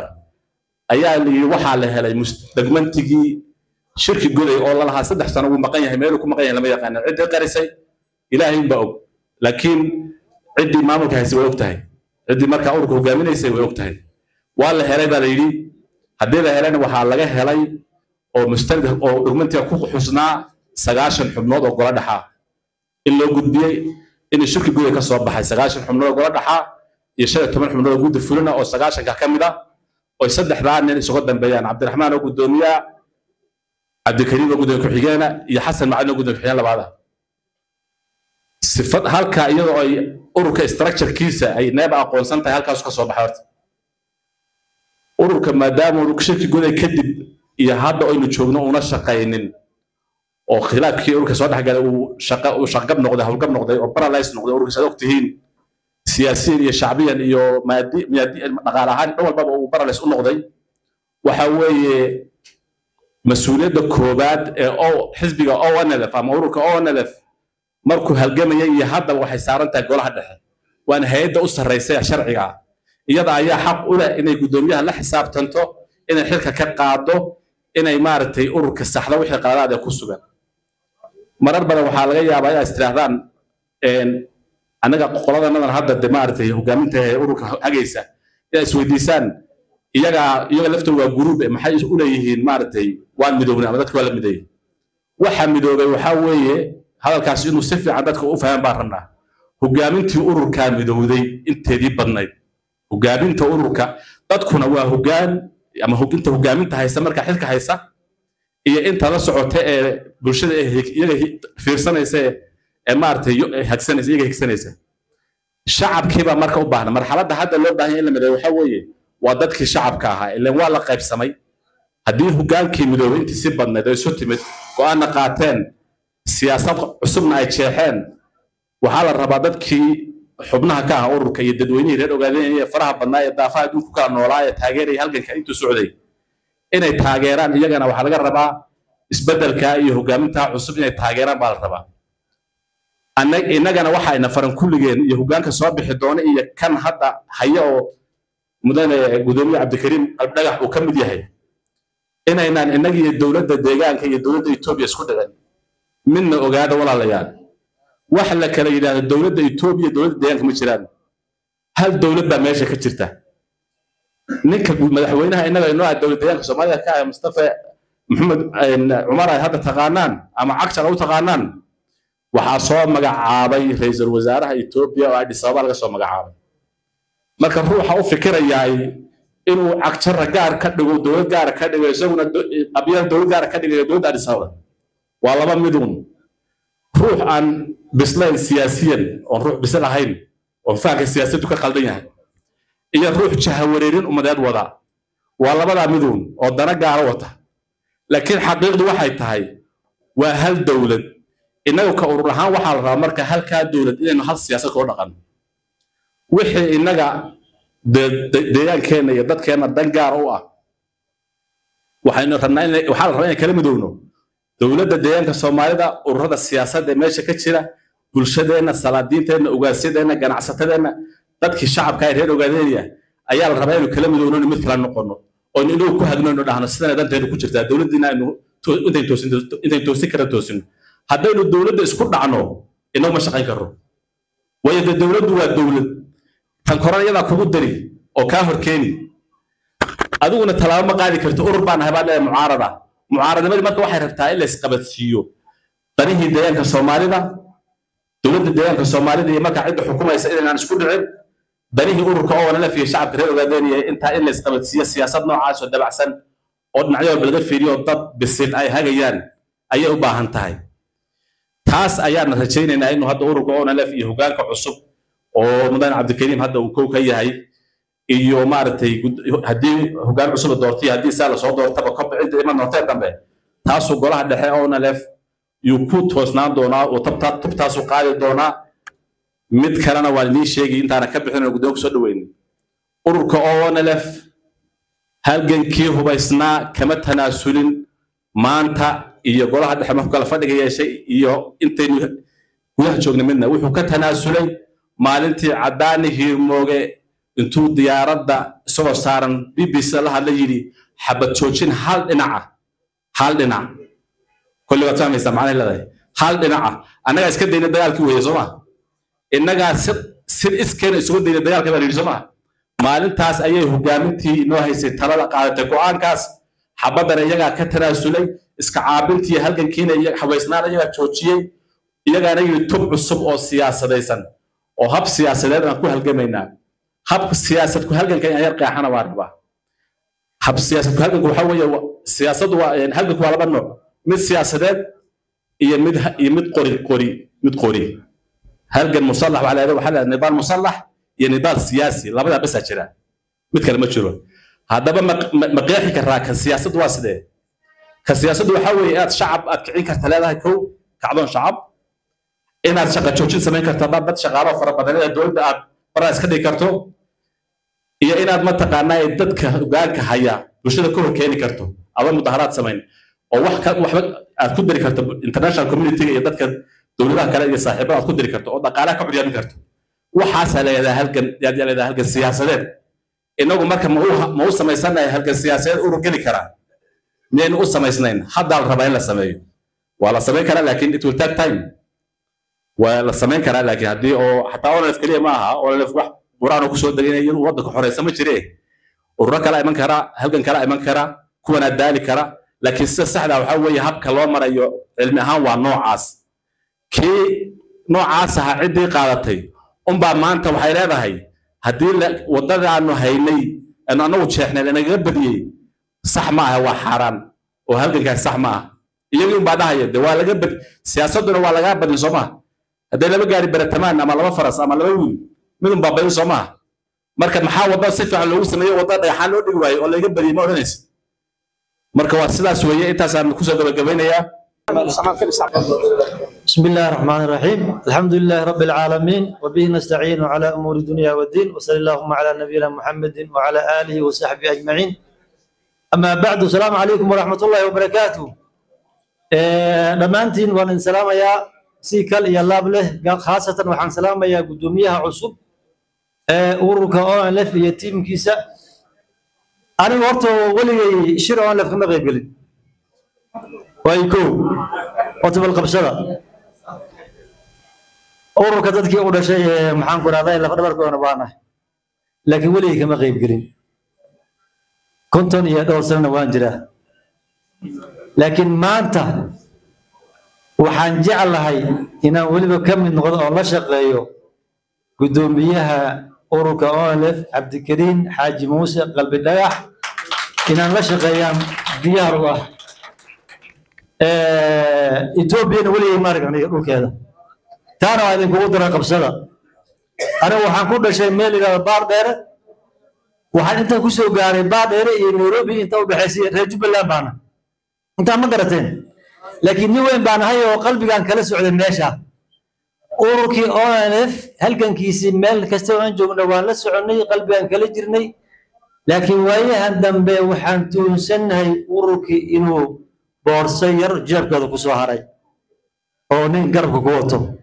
ayaa waxaa la helay degmantigii shirki goday oo la lahaa 3 sano uu maqan yahay meel ku maqan yahay lama yaqaan cid qarisay ilaahay baa og laakiin cidii maamulka haysi way og tahay cidii marka ururka hogaaminaysay way og tahay waa la helay baa la yiri hadii la helayna waxaa laga helay oo mustanad oo dhugmantiga ku xusnaa 9 xubnood oo gola dhaxa in loo gudbiyay in shirki goday ka soo baxay 9 xubnood oo gola dhaxa iyo 15 xubnood oo guddi fulina oo 9 ka mid ah oo 3 nin isugu dambeeyaan Cabdiraxmaan oo gudoomiyaha Cabdikariim oo gudoomiye ku-xigeenka iyo Xasan Macalin oo gudoomiye ku-xigeen labaad sifad halka iyadoo ay ururka structure-kiisa ay neeba aqoonsan tahay halkaas ka soo baxay ururka maadaama uu shirki guday kadib iyo hadda aynu joogno una shaqaynin oo khilaafkii ururka soo dhaxgalay uu shaqab noqday hawlgab noqday oo paralyze noqday ururka soo ogtihiin siyaasiyan iyo shacbiyan iyo maadi dhaqaale ahaan dhan walba uu paralyze u noqday waxa weeye mas'uuliyadda koobaad ee xisbiga ONLF ama ururka ONLF markuu halgamayay iyo hadda waxay saaran tahay golaha dhexe waana hay'adda u sarreysay sharciga iyada ayaa xaq u leh inay gudoomiyaha la xisaabtanto inay xilka ka qaado inay maartay ururka saxda wixii qaladaad ee ku sugan marar badan waxaa laga yaabaa inay istiraadaan anaga qoladanan hadda de maartay hogaaminta ururka hagaysa inay isweydiisaan iyaga laftooda waa group maxay u leeyihiin maartay waan midoobnay ama dadka waa la mideeyay waxa midoobay waxa weeye hadalkaas inuu si fiican dadka u fahmaan baan rabnaa hogaamintii ururka midowday inteedii badnayd hogaaminta ururka dadkuna waa hogaan ama inta hogaaminta haysa marka xilka haysa iyo inta la socota ee bulshada iyaga fiirsanaysa ee maartay hagsanaysa iyaga hagsanaysa shacabkiiba marka u baahan marxaladda hadda loo baahan in la mideeyo waxa weeye waa dadkii shacabka ahaa ilaa waa la qaybsamay haddii hogaankii midoobay intii si badnayd ay soo timid go'aana qaateen siyaasad cusubna ay jeexeen waxaa la rabaa dadkii xubnaha ka ah ururka iyo dadweynihii reer ogaadeen faraha badnaa ee daafaha adduunku kala noolaa ee taageeraya halganka intuu socday inay taageeraan iyagana waxaa laga rabaa isbeddelka iyo hogaaminta cusub inay taageeraan baa la rabaa innagana waxayna faran kulligeen iyo hogaanka soo bixi doona iyo kan hadda haya oo mudane gudoomiye cabdikariim qalbdhagax uu ka mid yahay inaynaan innaga iyo dowladda deegaanka iyo dowladda Itoobiya isku dhicin midna ogaada walaalayaal wax la kala yiraahdo dowladda Itoobiya dowladda deegaanka ma jiraan hal dowlad baa meesha ka jirta ninka madaxweynaha innaga inoo ah dowladda deegaanka Soomaaliya ka ah Mustafa Maxamed Umar ay hadda taqaanaan ama cagta u taqaanaan waxaa soo magacaabay ra'iisul wasaaraha Itoobiya oo Addis Ababa laga soo magacaabay marka ruuxa u fikirayay inuu cagtar gaar ka dhigo dowlad gaar ka dhigo isaguna abyad dowlad gaar ka dhigo dowladda Addis Ababa waa laba midun ruux aan bislayn siyaasiyan oo ruux bisal ahayn oo faaka siyaasaddu ka qaldan yahay iyo ruux jahawareerin umadeed wada waa labada midun oo dana gaar wata laakiin xaqiiqdu waxay tahay waa hal dowlad inagu ka urur ahaan waxa la rabaa marka halka dowlad inaynu hal siyaasad ku dhaqan wixii inaga deegaankeena iyo dadkeena dan gaar u ah waxaynu rabnaa waxa la rabaa in kala midowno dowladda deegaanka Soomaalida ururada siyaasadda ee meesha ka jira bulshadeena salaadiinteena ugaarsideena ganacsatadeena dadkii shacabka ay reer ogaadeenaya ayaa la rabaa inuu kala midowno mid kala noqono oo inuu ku hagnoon dhahno sidana danteedu ku jirta dowladdiina inuu intay toosin kara toosin haddaynu dowladda isku dhacno inuu ma shaqayn karo way dowladdu waa dowlad tan koranayada kugu dari oo ka horkeeni adiguna talaabo ma qaadi karto urur baan habaad ee mucaaradnimada marka waxay rabtaa in la isqabadsiiyo danihii deegaanka Soomaalida dowladda deegaanka Soomaalida iyo marka cid xukumaysa inaan isku dhicin danihii ururka oo wanaag fiye shacabka reer ogaadeenaya inta in la isqabadsiiyo siyaasad noocaas oo dabacsan oo dhinacyo laga fiiriyo dad bisil ay hagayaan ayay u baahan tahay taas ayaan rajaynaynaa inuu hadda ururka oo wanaag iyo hogaanka cusub oo mudane cabdikariim hadda uu ka yahay iyo maartay hadii hogaan cusub doortay hadii saala soo doortaba ka bixinta iman noqotay dambe taas oo golaha dhexe oo nalef yu ku toosnaan doona oo tabtaas oo qaadi doona mid kalena waa li sheegay intaana ka bixin guddoonka soo dhaweyn ururka oo nalef halgankii hubaysnaa kama tanaasulin maanta iyo golaha dhexe markuu kala fadhiga yeeshay iyo intaynu gudaha joognay midna wuxuu ka tanaasulay maalintii cadaanihii mooge intuu diyaaradda soo saaran BBC la hadla yiri xabad joojin hal dhinac kulli wada fahmaysa macnaheedu leedahay hal dhinac anaga iska deynay dagaalkii weeye Soomaa inaga sid iskeen isugu deynay dagaalka baa yiri Soomaa maalintaas ayay hogaamintii inoo haysay talada qaadatay go'aankaas xabadana iyaga ka tanaasulay iska caabintii halgankiina iyo habaysnaan iyaga joojiyay iyagana yiri tub cusub oo siyaasadaysan oo hab siyaasadeed aan ku halgamaynaa hab siyaasad ku halganka ay qaaxana waa rabaa hab siyaasad ku halganka waxa weeye siyaasaddu waa halganku waa laba nooc mid siyaasadeed iyo mid qori halgan musallax waxa la nidaam musallax iyo nidaam siyaasi labada bas jira mid kale ma jiro هذا ما قيحي كرا كسياسة واسدة كسياسة وحوي شعب أتكعين كرتلاها كو كعضون شعب إن هذا شغل شوشين سمين كرتبات بس شغالة فرق بدنيا دول براس كده كرتو يا إن هذا ما تقعنا يدك قالك هيا وش هذا كله كيني كرتو أول مظاهرات سمين أو واحد أتقدر كرتو international community يدك دولة كلا يصاحبها أتقدر كرتو أو دقالك عريان كرتو وحاسة إذا هلك السياسة إنه مركب ما هو سميسنا هلك السياسة ورجلي كرا من هو سميسنين حد على الربعين للسمايو ولا سمين كرا لكن it will take time ولا سمين كرا لكن هدي أو حتى ولا نفكريه معها ولا نفكر قرآن وكسور دليل يجون وضك حرية سمي شريه والركلا إيمان كرا هلك كرا إيمان كرا كونا الدالي كرا لكن السحدة وحوي هب كلام مرة علمها ونوع عاس كي نوع عاسها عدي قالتي بقى ما أنت وحيلها هاي هدي وضع عنه هيني أنا وشحنا لأن جبدي صح معها وحرام وهل كان صح معها يوم بعدها يد ولا جبد سياسة ولا جبد نظامها هذا اللي بقى برتمان أما لما فرس أما لما منهم بابا نظامها مركب محاول ده صفة على الوسط ما يوضع يحلو دقوي ولا جبدي ما ورنيس مركب واسلة شوية أنت سام كوسة جبينة يا بسم الله الرحمن الرحيم الحمد لله رب العالمين وبه نستعين على أمور الدنيا والدين وصلى اللهم على نبينا محمد وعلى آله وصحبه أجمعين أما بعد السلام عليكم ورحمة الله وبركاته دمانتين وان سلام يا سيكل يا لابله خاصة وحن سلام يا قدوميها عصب أورك لف يتيم كيسا أنا ورطو ولي شيرو لف كما غير ويكو وتبل قبشرة أورك تدكي أول شيء محن كنا ذا إلا خبرك وأنا بانا لكن ولي كما غيب قرين كنتم يا دور سنة وانجرة لكن ما أنت وحنجعل هاي هنا ولي كم من غض الله شقيو قدوم بيها أورك أولف عبد الكريم حاج موسى قلب الدايح هنا الله شقيام ديار الله إثيوبيا ولي مارك يعني يقول كذا ترى هذه قدرة قبصرة أنا وحنقول شيء ميل إلى البار ديره وحن أنت كوسو قاري بعد ديره نيروبي أنت وبحسين رجب الله بانا أنت ما قرأتين لكن نوين بانا هاي وقلبي كان كلا سعود الناشا أوروكي أونف هل كان كيسي ميل كستو أنجو نوان لسعوني قلبي كان كلا جرني لكن وياه هندم به وحنتون سنهي أوروكي إنه بورسير جاب كذا كسوهاري أو نين قرب قوته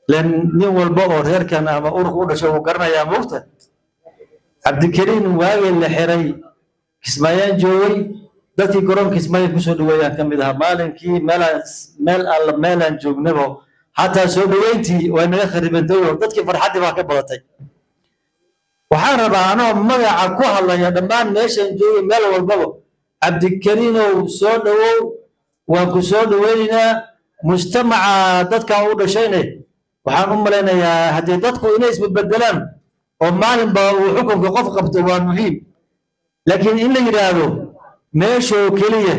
لأن نين والبقر هير كان أما أورك ولا شو قرنا يا موتى عبد الكريم واجي اللي حري كسمايان جوي دتي قرام كسمايان كسود ويا كم إذا مالنكي مالن جوج نبو حتى سو دوينتي وأنا آخر بنتوه دتك فرحتي ما كبرتي وحارب أنا مجا عكوها الله يا دمان نيشن جوي مال والبقر عبد الكريم وسود وكسود وينا مجتمع دتك أول شيء وحنا لنا يا هدي دتك إناس بتبدلان ومالن بحكم كقف قبته مهم لكن إن يرادو ماشو كلية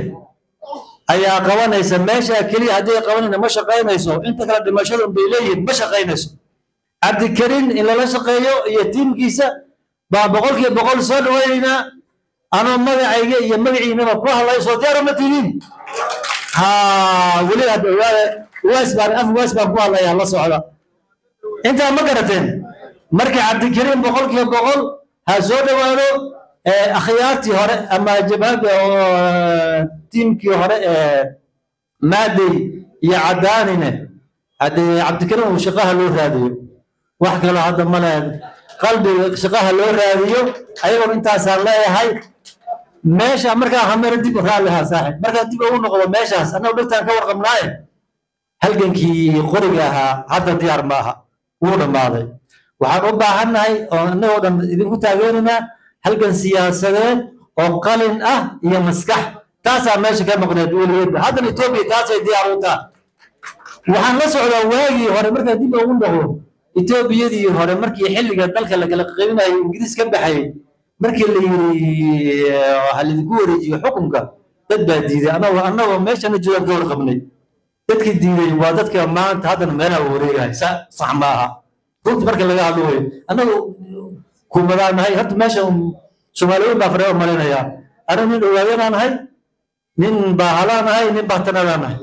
أي قوانا يسماشا كلية هدي قوانا مش قايم يسوع أنت كلا دمشقهم بيلين مش قايم يسوع عبد الكريم إلا لا شقيو يتيم كيسة بقول صاد وينا أنا ما عيجي يمجي إنما كره الله يسوع يا رمتين ها ولي واسبر واسبر كره الله يا الله سبحانه أنت ما قرأتين مركي عبد الكريم بقول هزود وانو أخيارتي هراء أما جباب تيمكي هراء مادي يعداننا عبد الكريم وشقاها له راديو وحكى له هذا ملا قلبي شقاها له راديو أيوة أنت صار لي هاي ماشي مركا همير ديب رالها صاحب مركا ديب أقول نقول ماشي أنا قلت أنا كور قمناي هل كنكي قريها هذا ديار ماها ولا ماضي waxaan u baahannahay oo annagoo dhan idinku taageerina halkan siyaasadeed oo qalin ah iyo maskax taasaa meesha ka maqneed weligeedba haddana etoobiya taasay diyaar u tahay waxaan la socdaa waagii hore markaa dib ugu noqdo etoobiyadii hore markii xilliga dalka la kala qaybinayo ingiriis ka baxayay markii la yiri halidku wareejiyo xukunka dad baa diiday annagoo meeshana joogaan ka warqabnay dadkii diiday waa dadka maanta haddana meelaha wareegaya sax maaha كنت مركز لقاها لوي أنا كومدان هاي حتى ماشي soomaaliyeed baa fadhiya malinaya anigu nin ogaadeenaan ahay nin baahalaan ahay nin baahtanadaan ahay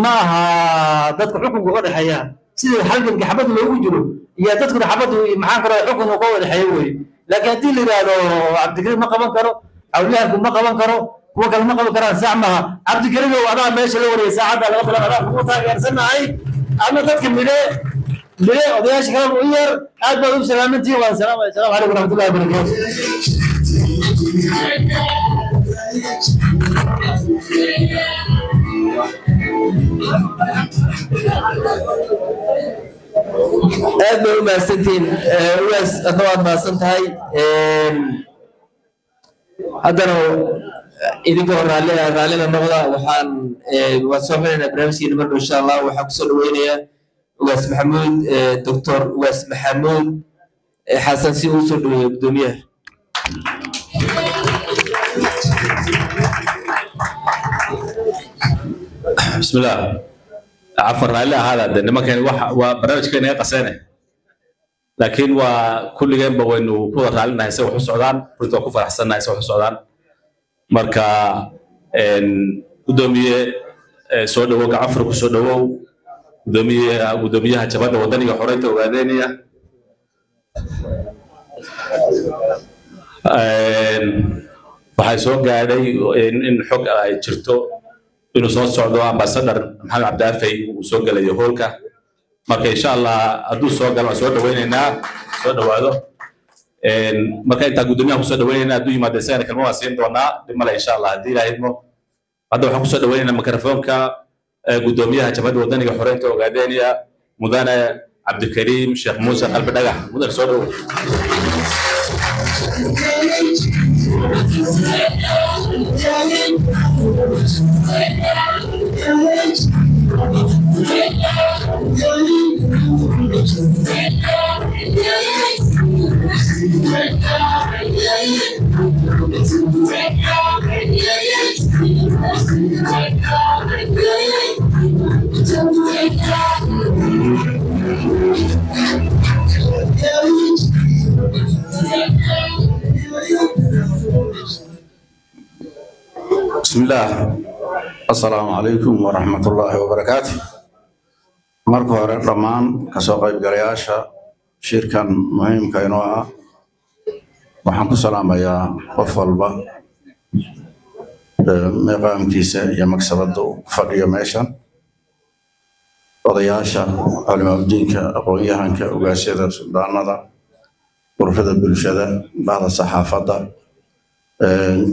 ma aha dadka xukunka uga dhexeeya sida halganka xabad loogu jiro iyo dadkuna xabadu maxaan karo xukun uga wada dhexeeya wey laakiin haddii la yidhaahdo cabdikariim ma qaban karo awliyaanku ma qaban karo kuwa kale ma qaban karaan sax maaha cabdikariim oo adaa meesha la wariyay saacadda laga bilaabo adaa kugu taageersanahay ama dadka midhe odayaasha kale u yar aad baad u salaamantihiin waan salaamaya asalaamu calaykum waraxmatullahi wabarakaatu aad bay u mahadsantihiin ugaas adna waad mahadsan tahay haddana idinkoo raallina noqda waan soo xinaynaa barnaamijkeena marno insha allah waxaan kusoo dhaweynayaa ugaas maxamuud doctor ugaas maxamuud xasan si uu soo dhaweeyo gudoomiyaha بسم الله عفوا على هذا ده ما كان وبرنامج كان يقصينه لكن وكل جنب وإنه كل رالنا يسوي السودان كنت أكون فرحنا يسوي السودان مركا قدومية سود وقع عفرك سود قدومية هجبات ودنيا حريته وغادينية waxay soo gaadhay in xog ay jirto inuu soo socdo ambassador maxamed cabdaafay uu soo galayo hoolka marka insha allah hadduu soo galo soo dhaweynaynaa soo dhawaado marka intaa gudoomiyaha kusoo dhaweynaynaa hadduu yimaado isagana kalma waa siin doonaa dhib male insha allah haddii ilaaha idmo hadda waxaan kusoo dhaweynaynaa mikrofoonka gudoomiyaha jabhadda wadaniga xoreynta ogaadeeniya mudane cabdikariim sheekh muuse qalbi dhagax mudane soo dhawo بسم الله السلام عليكم ورحمة الله وبركاته مركو رمان كسوقي بقرياشا شركة مهم كينوها وحنكو سلام يا قفلبا مقام كيسة يا مكسبدو فريا ميشان وضياشا علماء الدين كأقوياها كأقاسيدا سلطانا ورفض بالشدة بعض الصحافة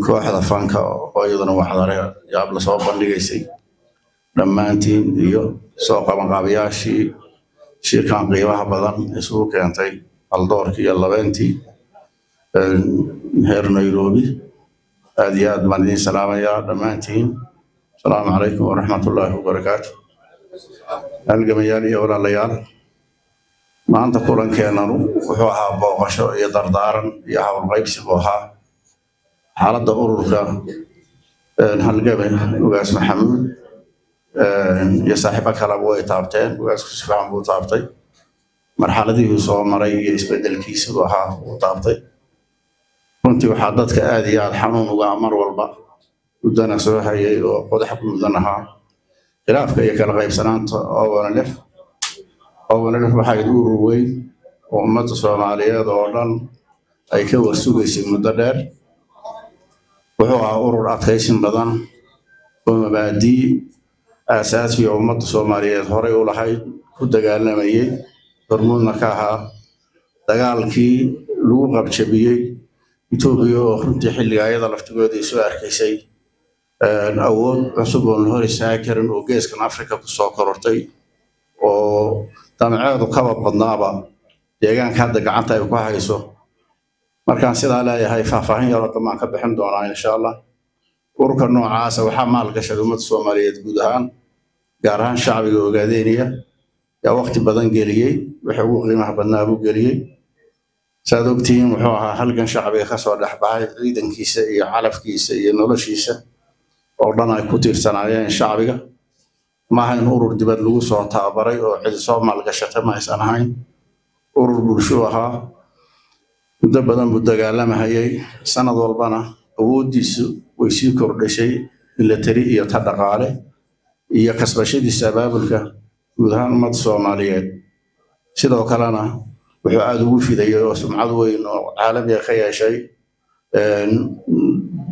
kooxda fanka oo iyaduna waxdare yaab la soo bandhigaysay dhammaantiin iyo soo qabanqaabiyaashii shirkan qiimaha badan isugu keentay haldoorkii iyo labeentii heer Nairobi aad iyo aad baan idin salaamayaa dhammaantiin asalaamu calaykum waraxmatullaahi wabarakaatu halgamayaal iyo walaalayaal maanta kulankeenanu wuxuu ahaa booqasho iyo dardaaran iyo hawl qaybsi buu ahaa حالة أوركا هالجبل وجاس محمد يصاحبك على أبوي طابتين وجاس كسفان بو طابتي مرحلة دي وصو مري يسبدل كيس وها وطابتي كنت وحدتك آدي على الحنون وعمر والبا ودنا سوها وقد حكم ودناها خلافك يكال غيب سنانت أو نلف بحيدور وين وأمة الصومالية دوران أي كور سويسي مدرر wuxuu ahaa urur adkaysin badan oo mabaadii aasaasi oo ummadda Soomaaliyeed horay u lahayd ku dagaalamayay hormuudna ka ahaa dagaalkii lagu qabjabiyay Itoobiya oo runtii xilligaayada laftigoodii soo arkaysay awood cusub oo hor isaga karin oo geeskan Afrika ku soo korortay oo damaceedu kaba badnaaba deegaanka hadda gacanta ay ku hayso markaan sidaa leeyahay faahfaahin yar oo dhammaan ka bixin doonaa insha Allah ururka noocaas waxa maal gashay ummadda Soomaaliyeed guud ahaan gaar ahaan shacbiga ogaadeeniya yaa waqti badan geliyay waxa ugu qiimaha badnaa buu geliyay saadogtiin wuxuu ahaa halgan shacbiga ka soo dhaxbahay ciidankiisa iyo calafkiisa iyo noloshiisa oo dhan ay ku tiirsanaayeen shacbiga ma ahayn urur dibad lagu soo tababaray oo cid soo maal gashatay ma aysan ahayn urur bulsho ahaa muddo badan buu dagaalamahayay sanad walbana awooddiisu way sii kordhashay milatari iyo ta dhaqaale iyo kasbashadiisa abaabulka guud ahaan ummadda Soomaaliyeed sidoo kalena wuxuu aad ugu fidayay oo sumcad weyn oo caalamiga ka yeeshay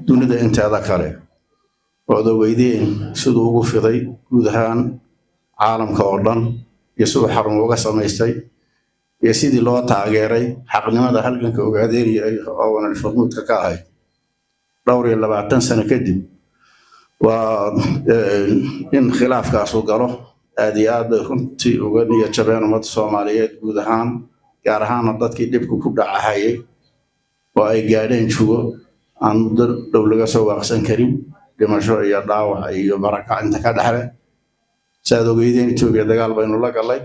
dunida inteeda kale oo weydeen siduu ugu fiday guud ahaan caalamka oo dhan iyo siduu xarun uga samaystay iyo sidii loo taageeray xaqnimada halganka ogaadeeyay oo wana fadmuudka ka ahay dhowr iyo 20 sano kadib waa in khilaafkaas uu galo aad iyo aad runtii uga niyad jabeen ummadda Soomaaliyeed guud ahaan gaar ahaan dadkii dhibku ku dhacayay oo ay gaadheen jugo aan muddo dhow laga soo waaqsan karin dhimasho iyo dhaawac iyo barakac inta ka dhaxle saad ogeydeen Itoobiya dagaal baynu la galay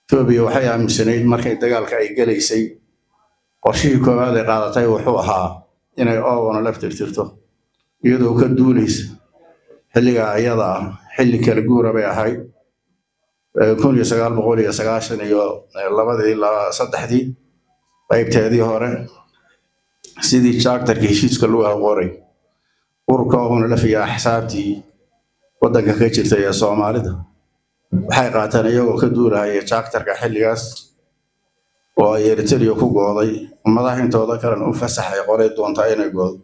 Itoobiya waxay aaminsanayd markay dagaalka ay galaysay qorshihii koowaad ee qaadatay wuxuu ahaa inay oona laftirtirto iyadoo ka duulaysa xilliga ayada xilli kala guura bay ahayd 1990 iyo 2003 qaybteedii hore sidii charterka heshiiska loo qoray ururka oona la fiyaa xisaabtii wadanka ka jirtay ee Soomaalida waxay qaateen iyagoo ka duulaya charterka xilligaas oo ay Eritrea ku gooday ummadaha intooda kale u fasaxay qoray doonta inay goodo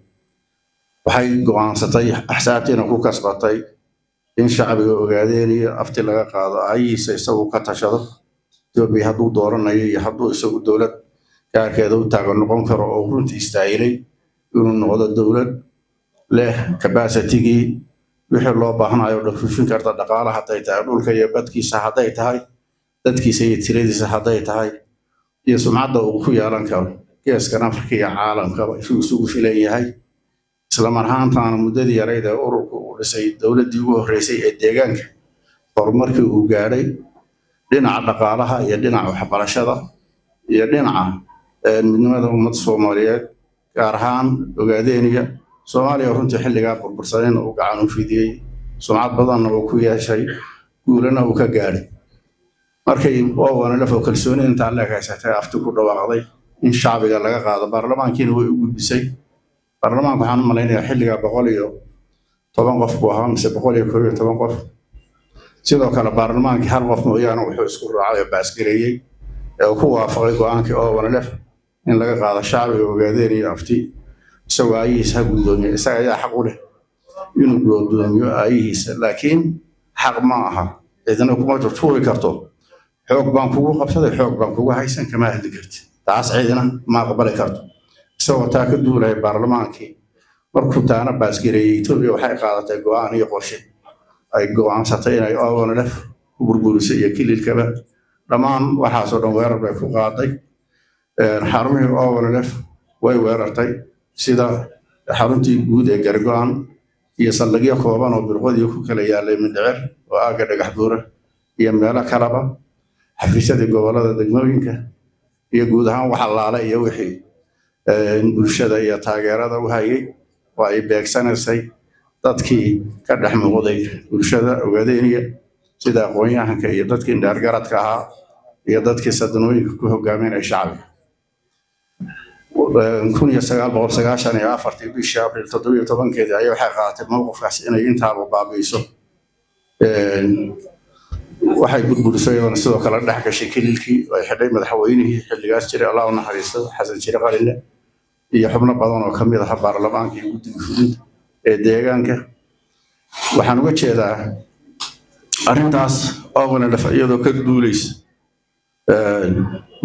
waxay go'aansatay axsaabtiina ku kasbatay in shacbiga ogaadeeniyo afti laga qaado ayisa isagu ka tashado Itoobiya hadduu dooranayo iyo hadduu isagu dawlad gaarkeeda u taagan noqon karo oo runtii istaayilay inuu noqdo dawlad leh capacity wixii loo baahnayo dhaqfushin karta dhaqaalaha hadday tahay dhulka iyo badkiisa hadday tahay dadkiisa iyo tiradiisa hadday tahay iyo sumcadda uu ku yeelan karo geeskan Afrika iyo caalamka isugu filan yahay isla marhaantaana muddadii yarayd ee ururku uu dhisay dawladdii ugu horreysay ee deegaanka horumarkii uu gaadhay dhinaca dhaqaalaha iyo dhinaca waxbarashada iyo dhinaca midnimada ummadda Soomaaliyeed gaar ahaan ogaadeeniya Soomaaliya runtii xilligaa burbursaneen oo gacan u fidiyay sumcad badanna uu ku yeeshay guulana uu ka gaadhay markay oona la kalsooni inta la kaashatay afti ku dhawaaqday in shacbiga laga qaado baarlamaankiina way u gudbisay baarlamaanku waxaan malaynayaa xilligaa 110 qof buu ahaa mise 111 qof sidoo kale baarlamaankii hal qof mooyaane wuxuu isku raacay baasgareeyay ee ku waafaqay go'aankii oona la in laga qaado shacbiga ogaadeeniyo afti isagoo ayhiisa gudoomiye isaga ayaa xaq u leh inuu gudoomiyo ayhiisa laakiin xaq ma aha cidna kuma tuuri karto xoog baan kugu qabsaday xoog baan kugu haysan kama hadli kartid taas cidna ma aqbali karto isagoo taa ka duulay baarlamaankii markuu taana baasgareeyay Itoobiya waxay qaadatay go'aan iyo qorshe ay go'aansatay inay oona leh burburisay iyo kililkaba dhammaan waxaasoo dhan weerar bay ku qaaday xarumihii oona leh way weerartay sida xaruntii guud ee Gargo'an iyo saldhigyo kooban oo birqodii ku kala yaalay Mindhicir oo aaga dhagax buura iyo meelo kaleba xafiisyadii gobolada degmooyinka iyo guud ahaan waxa laala iyo wixii bulshada iyo taageerada u hayay oo ay beegsanaysay dadkii ka dhex muuqday bulshada ogaadeeniya sida aqoon-yahanka iyo dadkii indhaargaradka ahaa iyo dadkii sadanooyinka ku hogaaminaya shacbiga 1994 bishii Abriil 17 ayay waxay qaadatay mowqifkaas inay intaaba baabiiso waxay burburisay oo sidoo kale dhex gashay kililkii ay xidhay madaxweynihii xilligaas jiray Allah u naxariisto Xasan Shire Qalile iyo xubno badan oo kamid ah baarlamaanka iyo guddiga fulinta ee deegaanka waxaan uga jeedaa arrintaas oo la iyadoo ka duulaysa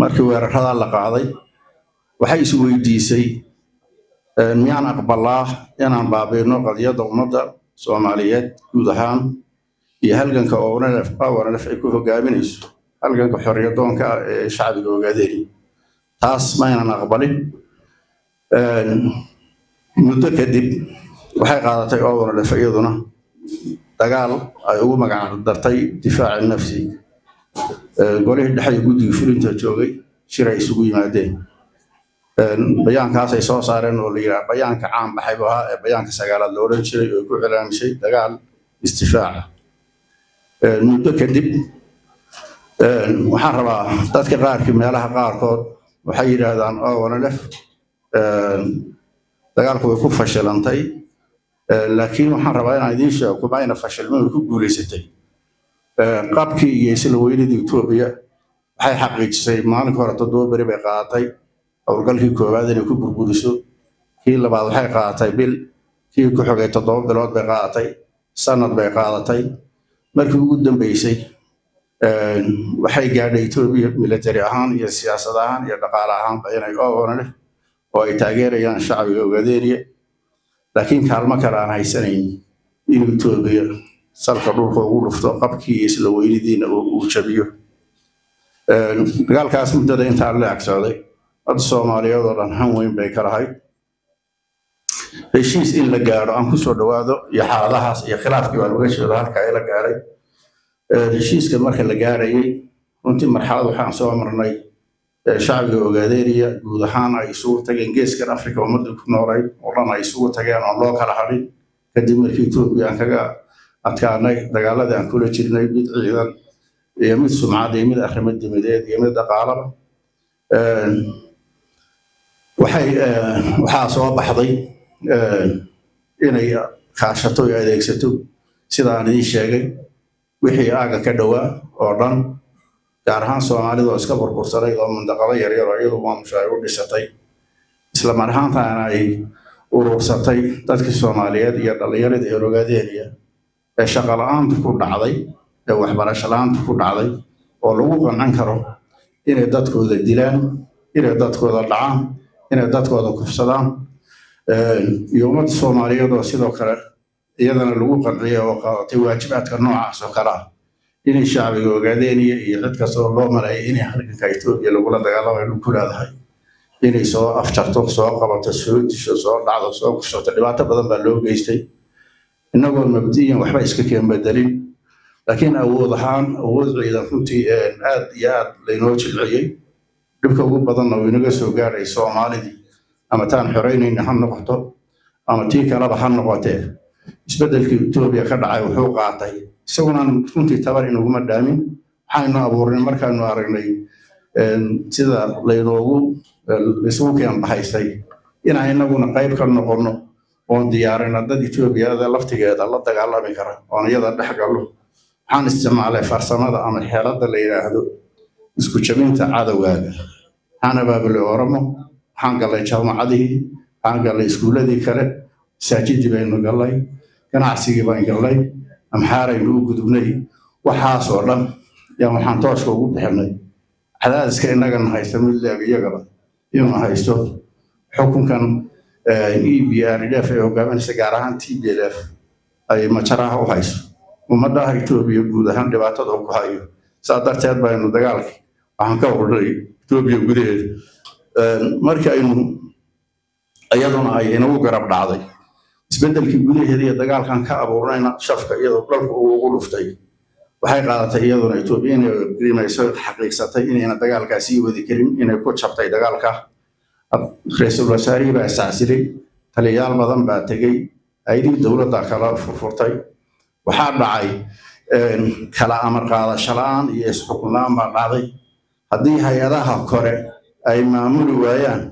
markii weerarada la qaaday waxay is weydiisay miyaan aqbalaa inaan baabiino qadiyadda ummadda Soomaaliyeed guud ahaan iyo halganka oona ay ku hogaaminayso halganka xorriyadoonka ee shacbiga ogaadeeniya taas ma aynan aqbalin muddo kadib waxay qaadatay oona leh iyaduna dagaal ay ugu magac dartay difaaca nafsi golihii dhexe guddiga fulinta joogay shiray isugu yimaadeen bayaankaas ay soo saareen oo la yiraahdo bayaanka caan baxay ee bayaanka sagaalaad loo oran jiray oo ku cilaamisay dagaal istifaaca muddo kadib waxaan rabaa dadka qaarkii meelaha qaarkood waxay yidhaahdaan ONLF dagaalku way ku fashilantay laakiin waxaan rabaa inaan idiin sheego kuma ayna fashilmin ku guulaysatay qabkii iyo isla weynidii Itoobiya waxay xaqiijisay maalinka hore 7 bari bay qaadatay howlgalkii koowaad inay ku burburiso kii labaad waxay qaadatay bil kii ku xigay 7 bilood bay qaadatay sanad bay qaadatay markii ugu dambeysay waxay gaadhay Itoobiya military ahaan iyo siyaasad ahaan iyo dhaqaale ahaan inay ONLF oo ay taageerayaan shacbiga Ogaadeniya laakiin kaalmo kale aan haysanayn in Itoobiya salka dhulka ugu dhufto qabkii isla weynidiina uu jabiyo dagaalkaas muddada inta la agsooday dad Soomaaliyeed oo dhan han weyn bay ka lahayd heshiis in la gaaro aan ku soo dhawaado iyo xaaladahaas iyo khilaafkii baa laga sheegay halka ay la gaaray heshiiska marka la gaarayay runtii marxalad waxaan soo marnay shacbiga Ogaadeniya guud ahaan ay isugu tageen geeska Afrika ummadda ku noolay oo dhan ay isugu tageen oo loo kala hadhin kadib markii Itoobiya aan kaga adkaanay dagaaladii aan kula jirnay mid ciidan iyo mid sumcad iyo mid arrimo diimeed iyo mid dhaqaale waxaa soo baxday inay kaashato iyo adeegsato sida aan idin sheegay wixii aaga ka dhawaa oo dhan gaar ahaan Soomaalida oo iska burbursanay oo mandaqado yaryar oo iyadu maamushay u dhisatay isla mar ahaantaana ay urursatay dadkii Soomaaliyeed iyo dhalinyarada ee Ogaadeniya ee shaqo la'aanta ku dhacday ee waxbarasho la'aanta ku dhacday oo lagu qancin karo inay dadkooda dilaan inay dadkooda dhacaan inay dadkooda kufsadaan iyo ummadda Soomaaliyeed oo sidoo kale iyadana lagu qanciyo oo qaadatay waajibaadka noocaas oo kale ah inay shacbiga Ogaadeniya iyo cid kasta oo loo maleeyay inay halka Itoobiya lagula dagaalamayo ku leedahay inay soo afjarto soo qabato soo disho soo dhacdo soo kufsato dhibaato badan baa loo geystay inagoo mabdiyan waxba iska keen bedelin laakiin awood ahaan awood ciidan runtii aad iyo aad laynoo jilciyay dhibka ugu badanna uu inaga soo gaaray Soomaalidii ama taan xoreynayna ha noqoto ama tii kaleba ha noqotee isbedelkii Itoobiya ka dhacay wuxuu qaatay isaguna runtii tabar inaguma dhaamin waxaynu abuurnay markaanu aragnay sida laynoogu isugu keen bahaysay inaan inaguna qayb ka noqono oon diyaarina dad Itoobiyada laftigeeda la dagaalami kara oon iyada dhex galno waxaan isticmaalay farsamada ama xeelada la yiraahdo isku jabinta cadawgaaga waxaan abaabulay Oromo waxaan galay jaamacadihii waxaan galay iskuuladii kale masaajidii baynu galay ganacsigii baan galay amxaaraynu u gudubnay waxaas oo dhan yaa waxaan tooska ugu bixinay cadaadiska inagana haysta mid leeg iyagaba inuu haysto xukunkan EPRDF ee hogaaminaysa gaar ahaan TPLF ay majaraha u hayso ummadaha Itoobiya guud ahaan dhibaatada ku hayo saa darteed baynu dagaalkii waxaan ka hordhay Itoobiya gudaheeda markii aynu iyaduna ay inagu garab dhacday isbedelkii gudaheeda iyo dagaalkan ka abuurnayna shafka iyadoo dalku ugu dhuftay waxay qaadatay iyaduna Itoobiya inay qiimayso xaqiiqsatay inayna dagaalkaasi wadi karin inay ku jabtay dagaalka ra'iisul wasaarihi baa isaasilay taliyaal badan baa tagay aydii dawladda kala furfurtay waxaa dhacay kala amar qaadasho la'aan iyo isxukun la'aan baa dhacday haddii hay-adaha kore ay maamuli waayaan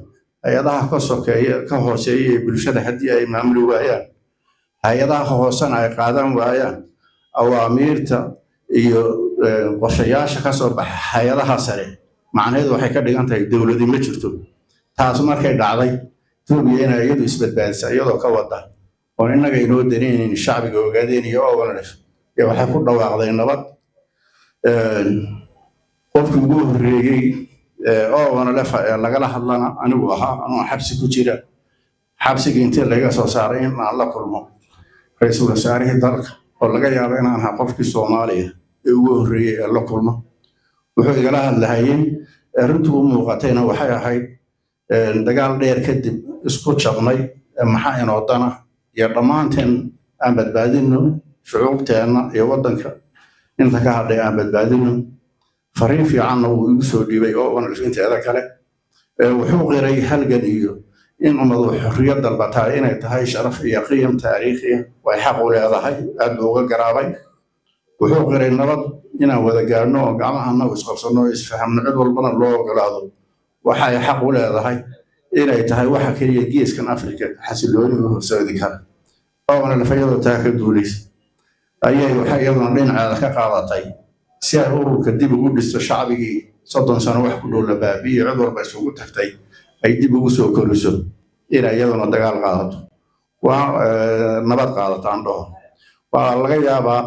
hay-adaha ka sokeeya ka hooseeya ee bulshada haddii ay maamuli waayaan hay-adaha hoosena ay qaadan waayaan awaamiirta iyo qorshayaasha ka soo baxa hay-adaha sare macnaheedu waxay ka dhigan tahay dawladii ma jirto taas markay dhacday Itoobiya inay iyadu isbadbaadisa iyadoo ka wada oo inaga inoo dareeyin shacbiga Ogaadeniya oo ONLF iyo waxay ku dhawaaqday nabad qofkii ugu horreeyay oo ONLF lagala hadlana anigu ahaa anoo xabsi ku jira xabsiga intii laga soo saaray in aan la kulmo ra'iisul wasaarihii dalka oo laga yaabo inaan ahaa qofkii Soomaaliya ee ugu horreeyay ee la kulmo wuxuu igala hadlayay runtii u muuqatayna waxay ahayd dagaal dheer kadib isku jabnay maxaa inoo dana iyo dhammaanteen aan badbaadino shucuubteena iyo waddanka inta ka hadhay aan badbaadino fariin fiicanna uu igu soo dhiibay oo ONLF inteeda kale wuxuu qiray halgan iyo in ummadu xorriyad dalbataa inay tahay sharaf iyo qiim taariikhi way xaq u leedahay aad buu uga garaabay wuxuu qiray nabad inaan wada gaarno oo gacmahana isqabsano isfahamno cid walbana loo ogolaado waxay xaq u leedahay inay tahay waxa kaliya geeskan Afrika xasilooni u horseedi kara oo aan lafayado taa ka duulaysa ayay waxay iyaduna dhinaceeda ka qaadatay si ay ururka dib ugu dhisto shacbigii 30 sano wax ku dhow la baabiyo cid walba isugu tagtay ay dib ugu soo koriso inay iyaduna dagaal qaadato waa nabad qaadataan dhaho waa laga yaabaa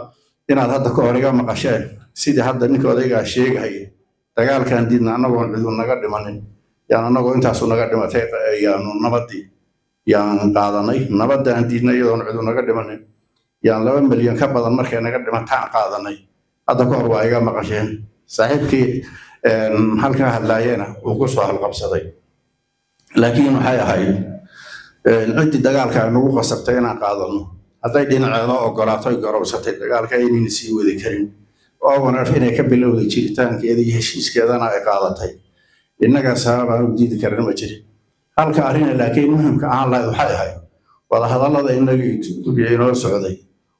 inaad hadda ka hor iga maqasheen sidii hadda ninka odayga sheegay dagaalkan diidna anagoo cid naga dhimanin yaan anagoo intaas naga dhimatay yaanu nabadii yaan qaadanay nabadaan diidna iyadoo cid naga dhimanin yaan 2 milyan ka badan markay naga dhimataan qaadanay hadda ka hor waa iga maqasheen saaxiibkii halka hadlaayena uu ku soo halqabsaday laakiin waxay ahayd cid dagaalka nagu qasabtay inaan qaadano hadday dhinaceeda ogolaato garowsatay dagaalka inayna sii wadi karin oo wanaf inay ka bilowday jiritaankeeda iyo heshiiskeedana ay qaadatay innaga sabab aan u diidi karin ma jirin halka arrin laakiin muhiimka aan la waxay ahayd wada hadallada innaga Itoobiya inoo socday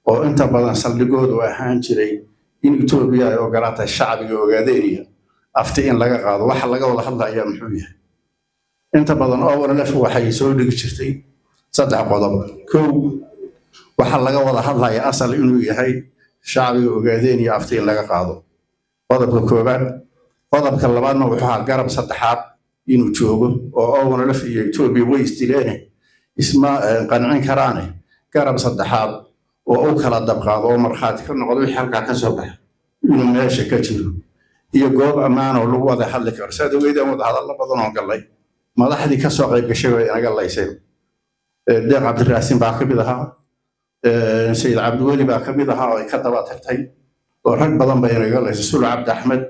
oo inta badan saldhigoodu ahaan jiray in Itoobiya ay ogolaatay shacbiga Ogaadeniya afti in laga qaado waxa laga wada hadlayaa muxuu yahay inta badan oo wanaf waxay soo dhigi jirtay 3 qodob koow waxa laga wada hadlayaa asal inuu yahay shacbiga Ogaadeniya afti in laga qaado qodobka koobaad qodobka labaadna wuxuu ahaa garab saddexaad inuu joogo oo wanaf iyo Itoobiya way istileen isma qancin karaan garab saddexaad oo uu kala dabqaado oo marxaati ka noqdo wixii halka ka soo baxay inuu meesha ka jiro iyo goob ammaan oo lagu wada hadli karo sida weydaan wada hadal badan oo galay madaxdii ka soo qayb gashay way inaga laysay deeq Cabdiraasin baa ka mid ahaa Sayid Cabdiweli baa ka mid ahaa oo ay ka daba tagtay oo rag badan bay inaga laysay Sulu Cabdi Axmed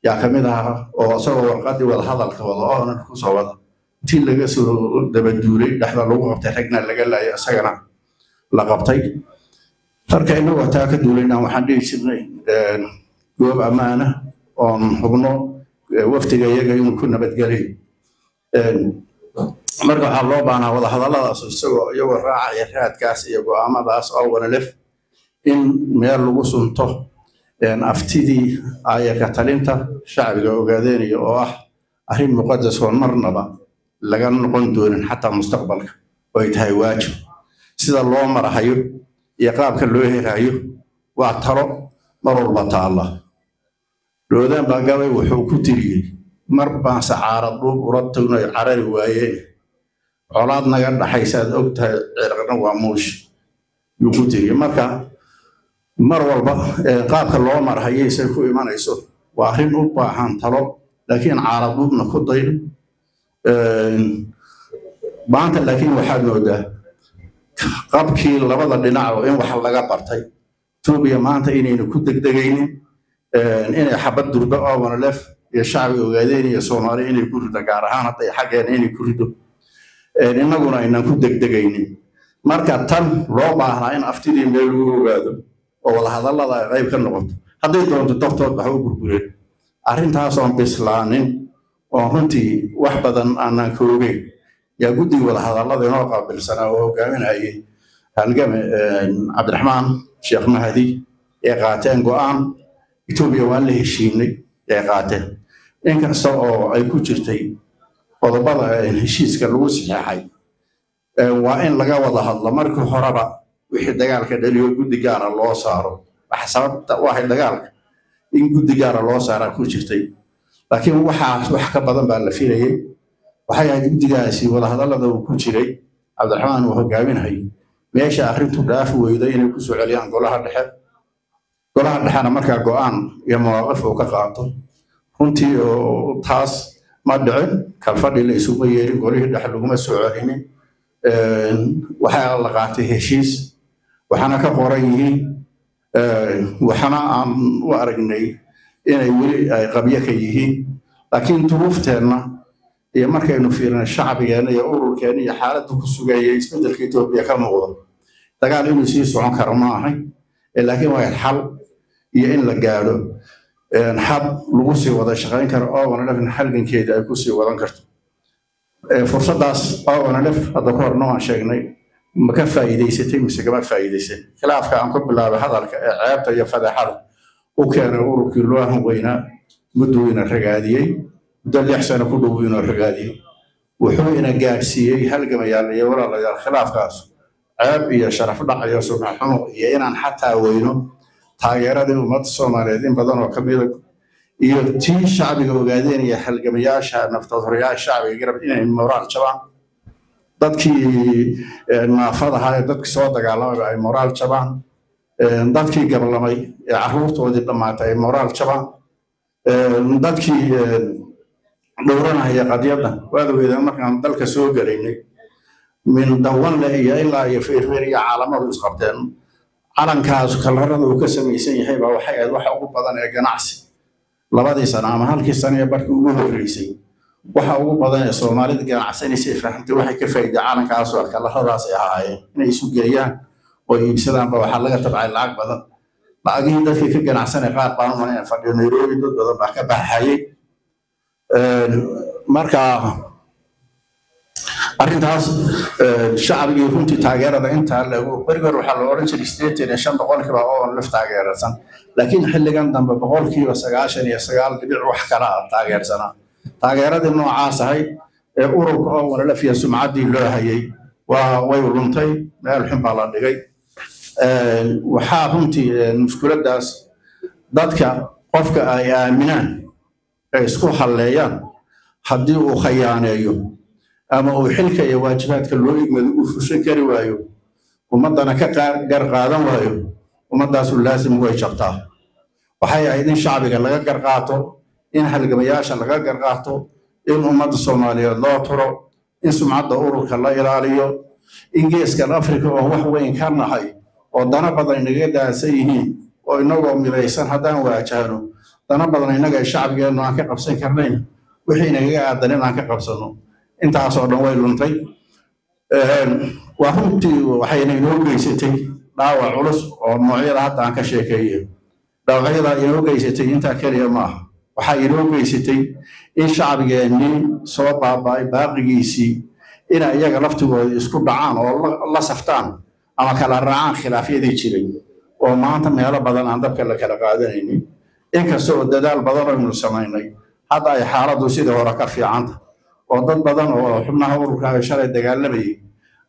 yaa ka mid ahaa oo asagoo warqadii wada hadalka wada oo ku soo wada tii laga soo daba duulay dhaxda lagu qabtay ragna laga laayay asagana la qabtay marka inuu wataa ka duulayna waxaan dhihi jirnay goob amaana oo xubno waftiga iyaga inuu ku nabadgelay marka waxa loo baahnaa wada hadalladaas isagoo iyagoo raacaya raadkaas iyo go'aamadaas oo wanalef in meel lagu sunto aftidii ayaka talinta shacbiga Ogaadeniya oo ah arrin muqaddas oo marnaba laga noqon doonin xataa mustaqbalka oo ay tahay waajib sida loo marahayo iyo qaabka loo helayo waa talo mar walba taala doodaan baa gabay wuxuu ku tiriyay mar baan sacaarad dhub uratayna carari waayeen colaad naga dhaxaysaad ogtahay cirqna waa muush yuu ku tiriyay marka mar walba qaabka loo marahayo isay ku imanayso waa arrin u baahan talo laakiin caarad dhubna ku dayno maanta laakiin waxaad moodaa qabkii labada dhinac oo in wax laga bartay Itoobiya maanta inayna ku degdegaynin inay xabad durba oo wanalef iyo shacbiga Ogaadeniya Soomaaliya inay ku rido gaar ahaan hadday xaggeen inay ku rido innaguna aynan ku degdegaynin marka tan loo baahnaa in aftidii meel lagu ogaado oo wada hadallada ay qayb ka noqoto hadday doonto dartood wax u burbureen arrintaas oo bislaanin oo runtii wax badan aanan ka ogeyn yaa guddiga wada hadallada inoo qaabilsanaa oo hogaaminayay halgame Cabdiraxmaan Sheekh Mahdi ee qaateen go'aan Itoobiya waa la heshiinay ee qaateen inkasta oo ay ku jirtay qodobada heshiiska lagu saxeexay waa in laga wada hadlo markii horeba wixii dagaalka dhaliyo guddi gaar ah loo saaro wax sababta waxa dagaalka in guddi gaar ah loo saaro ku jirtay laakiin wax ka badan baa la filayay waxay ahayd guddigaasi wada hadallada uu ku jiray Cabdiraxmaan uu hogaaminayay meesha arrintu dhaaf weyday inay ku soo celiyaan golaha dhexena markaa go'aan iyo mawaaqif uu ka qaato runtii oo taas ma dhicin kalfadhi la isugu yeerin golihii dhexe laguma soo celinin waxaa la qaatay heshiis waxaana ka qoran yihiin waxaana aan u aragnay inay weli ay qabyo ka yihiin laakiin duruufteenna iyo markaynu fiirino shacbigeena iyo ururkeena iyo xaaladda ku sugaya isbeddelka Itoobiya ka muuqdo dagaal inuu sii socon karo ma ahay laakiin waa xal iyo in la gaaro xab lagu sii wada shaqayn karo oo wanalef halgankeeda ay ku sii wadan karto fursadaas oo wanalef hadda ka horna waan sheegnay ma ka faa'iidaysatay mise kama faa'iidaysan khilaafka aan ku bilaabay hadalka ee ceebta iyo fadeexada u keenay ururkii loo hanweynaa muddo weyn ragaadiyay muddo 6 sano ku dhow inuu ragaadiyey wuxuu ina gaadhsiiyey halgamayaal iyo walaalayaal khilaafkaas ceeb iyo sharaf dhac iyo sumcad xumo iyo inaan xataa weyno taageeradii ummadda Soomaaliyeed in badan oo ka mid ah iyo tii shacbiga ogaadeenaya halgamayaasha naftoodhoreyaasha shacbiga garab inay moraal jabaan dadkii naafadaha ee dadkii soo dagaalamay ay moraal jabaan dadkii gablamay ee carruurtoodii dhammaatay ay moraal jabaan dadkii dhowranaya qadiyadda waad ogeedeen markaan dalka soo galaynay min dawanle iyo ilaa iyo feerfeer iyo caalamadu isqabteen calankaas kalarada uu ka samaysan yahay baa waxay ahayd waxa ugu badan ee ganacsi 2 sano ama 1 sano ee barkii ugu horreysay waxa ugu badan ee Soomaalida ganacsanaysa fahamtay waxay ka faa'iido calankaas oo kalaradaas ay ahaayeen inay isu geeyaan oo iibsadaan ba waxa laga tabcay lacag badan lacagii dadkii ka ganacsanay qaar baan u malayn fadhiyo Nairobi dad badan baa ka baxayay marka arrintaas shacabigii runtii taageerada inta lagu barigar waxa la oran jiray 85% oo laf taageersan laakiin xilligan dambe 99% wax kala taageersana taageerada noocaas ahay ee ururka oo wala la fiya sumcadii loo hayay way luntay meel xun baa la dhigay waxa runtii mushkiladaas dadka qofka ay aaminaan ay isku haleeyaan haddii uu khayaaneeyo ama uu xilka iyo waajibaadka loo igmado uu fushan kari waayo ummadana ka gar qaadan waayo ummadaas laazim way jabtaa waxay ahayd in shacbiga laga gar qaato in halgamayaasha laga gar qaato in ummadda Soomaaliyeed loo turo in sumcadda ururka la ilaaliyo in geeska Afrika oo wax weyn ka nahay oo dana badan inaga daansan yihiin oo inagoo midaysan haddaan waajahno dana badan inaga shacbigeenu aan ka qabsan karnayn wixii inaga aadan inaan ka qabsano intaas oo dhan way luntay waa runtii waxayna inoo geysatay dhaawac culus oo noocyada hadda aan ka sheekeeyay dhaawacyada inoo geysatay inta kaliya maaha waxay inoo geysatay in shacbigeennii soo baaba'ay baaqigiisii in iyaga laftigooda isku dhacaan oo la saftaan ama kala raacaan khilaafyadii jiray oo maanta meelo badan aan dabka la kala qaadanaynin inkastoo dadaal badan aynu samaynay hadda ay xaaladdu sidii hore ka fiicanta oo dad badan oo xubnaha ururka ay shalay dagaalamayay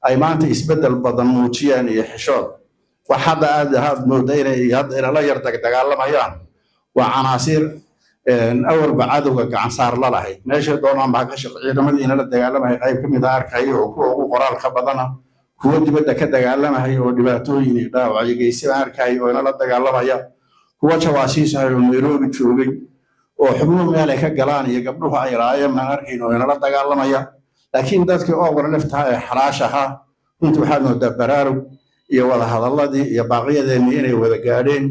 ay maanta isbedel badan muujiyaan iyo xishood wax hadda aad moodaa inay hadda la yar dagaalamayaan waa canaasiir awalba cadowga gacan saar la lahayd meesha doonaan baa ka shaqeeyay ciidamadiina la dagaalamay qayb ka mid ah arkay oo kuwa ugu qoraalka badana kuwa dibadda ka dagaalamay oo dhibaatooyin iyo dhaawac geysi arkay oo la dagaalamaya kuwa jawaasiis ah oo Nairobi joogay oo xubno meel ay ka galaan iyo gabdhuhu ay raayeen ma arkin oo la dagaalamaya laakiin dadkii oo wara laftaa ee xalaashaha inta waxaad moodaa baraarug iyo wada hadalladii iyo baaqyadeennii inay wada gaadheen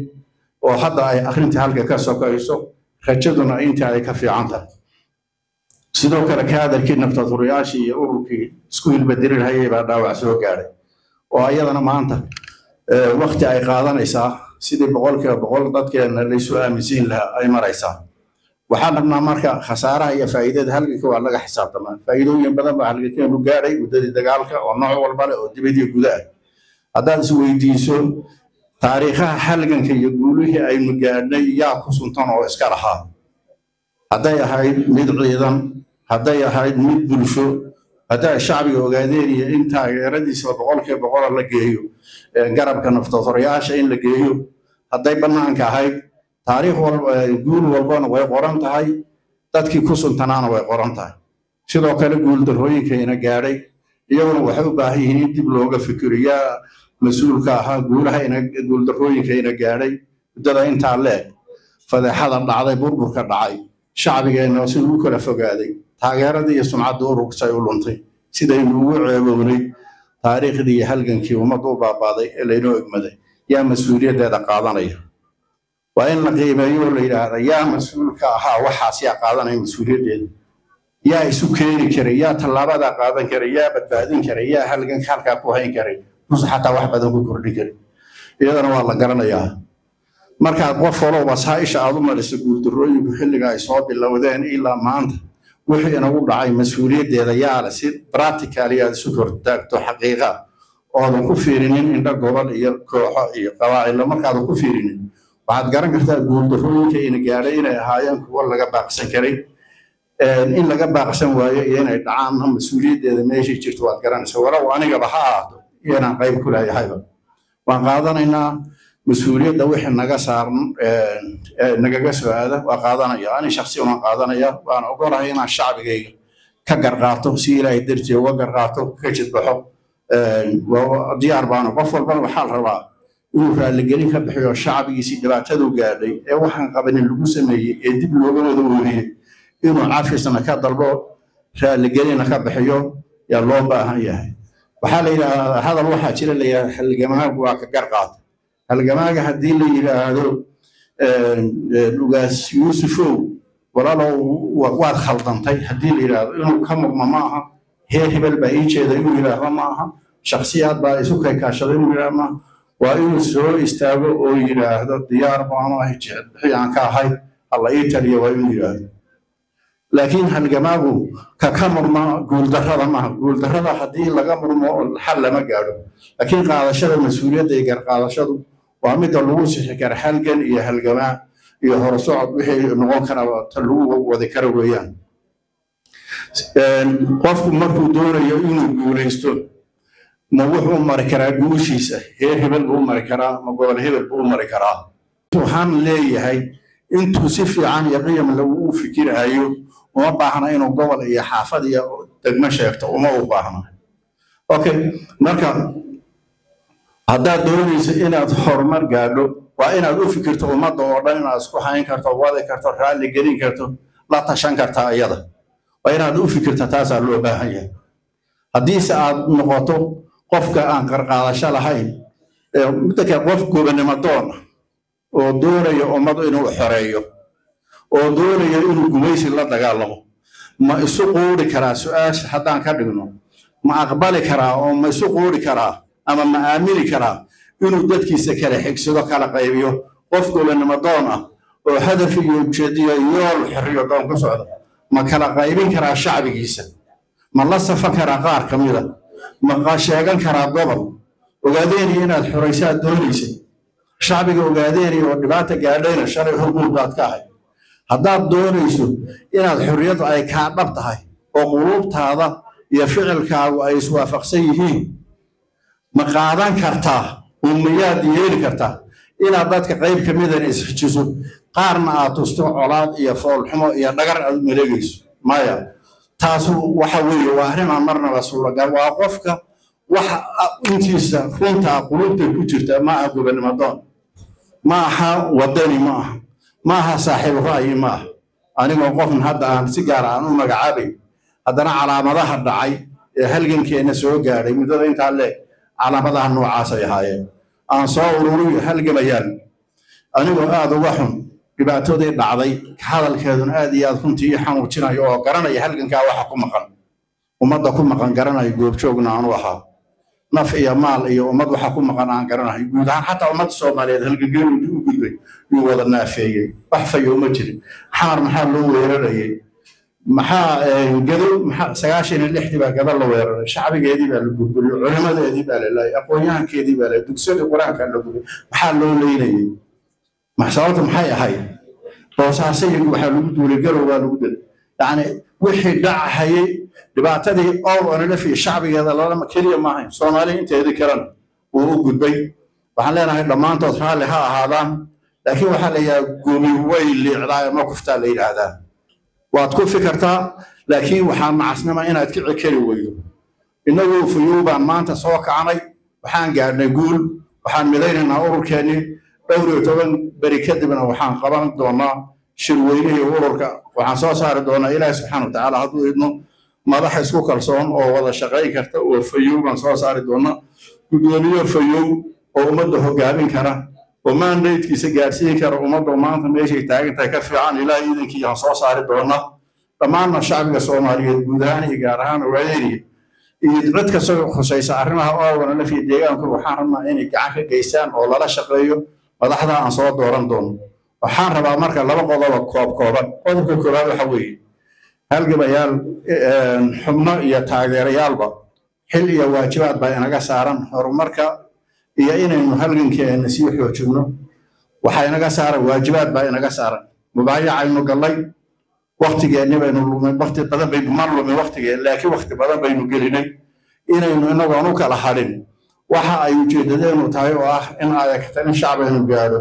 oo hadda ay arrintii halka ka sokayso rajaduna inta ay ka fiican tahay sidoo kale kaadarkii naftoodhoreyaashii iyo ururkii isku hilbadirin hayay baa dhaawac soo gaadhay oo ayadana maanta waqti ay qaadanaysaa sidii 100% dadkeena la isu aaminsiin lahaa ay maraysaa waxaan rabnaa marka khasaaraha iyo faa'iidada halka waa laga xisaabtamaa faa'iidooyin badan baa halkeenu gaaray muddadii dagaalka oo nooc walba leh oo dibadda iyo gudaha haddaad is weydiiso taariikhaha halganka iyo guulihii aynu gaadhnay yaa ku suntan oo iska lahaa hadday ahayd mid ciidan hadday ahayd mid bulsho hadday shacbiga ogaadeen iyo in taageeradiisa 100% la geeyo garabka naftoodhoreyaasha in la geeyo hadday bannaanka ahayd taariikh walba guul walbana way qoran tahay dadkii ku suntanaana way qoran tahay sidoo kale guul darrooyinkeena gaadhay iyaguna waxay u baahan yihiin in dib looga fikiriyo mas'uulka ahaa guul darrooyinkeena gaadhay muddada intaa leeg fadeexada dhacday burburka dhacay shacbigeena siduu u kala fogaaday taageeradii iyo sumcadda ururka ay u luntay sidaynu ugu ceebownay taariikhdii iyo halgankii ummaddu u baabaaday ee laynoo egmaday yaa mas'uuliyaddeeda qaadanaya waa in la qiimeeyo oo la yidhaahdo yaa mas'uulka ahaa waxaas yaa qaadanaya mas'uuliyaddeeda yaa isu keeni karay yaa tallaabada qaadan karay yaa badbaadin karay yaa halganka halkaa ku hayn karay nus xataa wax badan ku kordhin karay iyadana waa la garanayaa markaad qof walba wasaaisha aad u mariso guuldarrooyinku xilliga ay soo bilowdeen ilaa maanta wixii inagu dhacay mas'uuliyaddeeda yaa leh si practically aad isu hortaagto xaqiiqa oodan ku fiirinin indho gobol iyo kooxo iyo qabaa'ilo markaadan ku fiirinin waxaad garan kartaa guuldarrooyinka ina gaadhay inay ahaayeen kuwo laga baaqsan karay in laga baaqsan waayo iyo inay dhacaan mas-uuliyaddeeda meeshay jirto waad garanaysa walow anigaba ha ahaato iyo inaan qayb ku leeyahayba waan qaadanaynaa mas-uuliyadda wixii naga saaran nagaga soo aada waa qaadanaya ani shakhsi waan qaadanaya waan ogolahay inaan shacbigayga ka garqaato si ilaahay dartiisa uga garqaato ka jidbaxo diyaar baanu qof walbana waxaa la rabaa inuu raalligelin ka bixiyo shacbigiisii dhibaatadu gaadhay ee waxaan qabanin lagu sameeyey ee dib looga wada ooriyey inuu cafisna ka dalbo raalligelina ka bixiyo yaa loo baahan yahay waxaa la yidhaahdaa hadal waxaa jira la yidhahda halgamaagu waa ka garqaata halgamaaga haddii la yidhaahdo ugaas yuusufow walaalow waad khaldantay haddii la yidhaahdo inuu ka murmo ma aha heer hebel baa ii jeeda inuu yidhaahdo ma aha shakhsiyaad baa isu kaykaashada inuu yidhaahdo maaha waa inuu soo istaago oo yidhaahdo diyaar baanu ahay jecbixi aan ka ahay alla ii taliya waa inuu yidhaahdo laakiin halgamaagu ka murma guuldarrada maaha guuldarrada haddii laga murmo xal lama gaadho laakiin qaadashada mas-uuliyadda iyo garqaadashadu waa midda lagu sixi kara halgan iyo halgamaa iyo horusocod wixii noqon kara ta lagu wadi kara weeyaan qofku markuu doonayo inuu guulaysto ma wuxuu mari karaa guushiisa heer hebel buu mari karaa ma gobol hebel buu mari karaa waxaan leeyahay intuu si fiican iyo qiyam lagu fikirayo uma baahna inuu gobol iyo xaafad iyo degmo sheegto uma u baahna okay marka haddaad doonayso inaad horumar gaadho waa inaad u fikirto ummadda oo dhan inaad isku hayn karto wadi karto raalli gelin karto la tashan kartaa iyada waa inaad u fikirta taasaa loo baahan yahay haddiise aad noqoto qofka aan qarqaadasho lahayn midda kale qof gobonnimo doon oo doonaya ummadu inuu xoreeyo oo doonaya inuu gumaysi la dagaalamo ma isu quuri karaa su-aasha haddaan ka dhigno ma aqbali karaa oo ma isu quuri karaa ama ma aamini karaa inuu dadkiisa kala xigsado kala qaybiyo qof gobonnimo doon ah oo hadaf iyo ujeediyo yool xorriyo doon ku socda ma kala qaybin karaa shacbigiisa ma la safan karaa qaar ka mida ma sheegan karaa gobol ogaadeeniyo inaad xoraysaad doonaysay shacbiga ogaadeeniyo oo dhibaata gaadhayna shalay hormuudbaad ka ahay haddaad doonayso inaad xorriyaddu ay kaa dhab tahay oo quluubtaada iyo ficilkaagu ay iswaafaqsan yihiin ma qaadan kartaa oo miyaad yeeli kartaa inaad dadka qayb ka midan isxijiso qaarna aad tusto colaad iyo foolxumo iyo dhagar aad u maleegayso maya taasu waxa weeye waa arrin aan marnaba suuragal waa qofka waxa intiisa runtaa qulubta ku jirta ma aha gobonnimo doon ma aha wadani ma aha saaxiib ra'yi ma aha anigoo qofna hadda aan si gaar aan u magacaabay haddana calaamadaha dhacay ee halgankeena soo gaadhay muddada intaa leeg calaamadaha noocaas ay ahaayeen aan soo ururiyo halgamayaan anigoo aad uga xun dhibaatadii dhacday hadalkeeduna aad iyo aad runtii ii xanuujinayo oo garanaya halgankaa waxa ku maqan ummadda ku maqan garanayo goobjoogna aanu ahaa naf iyo maal iyo ummad waxa ku maqan aan garanayo guud ahaan xataa ummadda soomaaliyeed halgangeenu u gudbay yuu wada naafeeyey wax fayo uma jirin xamar maxaa loo weerarayay maxaa gado maxaa 96 baa gada la weeraray shacbigeedii baa la burburiyey culimadeedii baa la laayay aqoonyahankeedii baa la dugsadii quraanka la gubay maxaa loo leeynayay maxsaabta maxay ahayd boosaasaygu waxaa lagu duulay garowgaa lagu dilay yacni wixii dhacahayay dhibaatadii oo la fi shacbigeeda lama keliya ma ahayn soomaali inteedii kalena wuu u gudbay waxaan leenahay dhammaantood raalli ha ahaadaan laakiin waxaa la yidhaha gumi way liicdaa ma kuftaa la yidhaahdaa waad ku fikirtaa laakiin waxaa macasnima inaad kici kari weydo innagoo fuyuubaan maanta soo kacanay waxaan gaadhnay guul waxaan midaynaynaa ururkeennii dhowr iyo toban beri kadibna waxaan qaban doonaa shirweynihii ururka waxaan soo saari doonaa ilaahi subxaana watacaala hadduu idmo madax isku kalsoon oo wada shaqayn karta oo fayow baan soo saari doonaa gudoomiye fayow oo ummadda hogaamin kara oo mandatekiisa gaarsiin kara ummadda maanta meeshay taagan tahay ka fiican ilaahi idinkii aan soo saari doonaa dhammaanna shacbiga soomaaliyeed guud ahaan iyo gaar ahaan ogaadeeniya iyo cid kastoo khusaysa arrimaha oogana la fi deegaanku waxaan rabnaa inay gacan ka geystaan oo lala shaqeeyo madaxda aan soo dooran doono waxaan rabaa marka laba qodob kooban qodobka koowaad waxa weeye halgamayaal xubno iyo taageerayaalba xil iyo waajibaad baa inaga saaran horumarka iyo inaynu halgankeena sii xoojinno waxaa inaga saaran waajibaad baa inaga saaran mubaayacaynu gallay waqtigeennii baynu lumay waqti badan baynu mar lumay waqtigeen laakiin waqti badan baynu gelinay inaynu inagoon u kala hadhin waxa ay ujeedadeenu tahay oo ah in adeegta in shacbiganu gaadho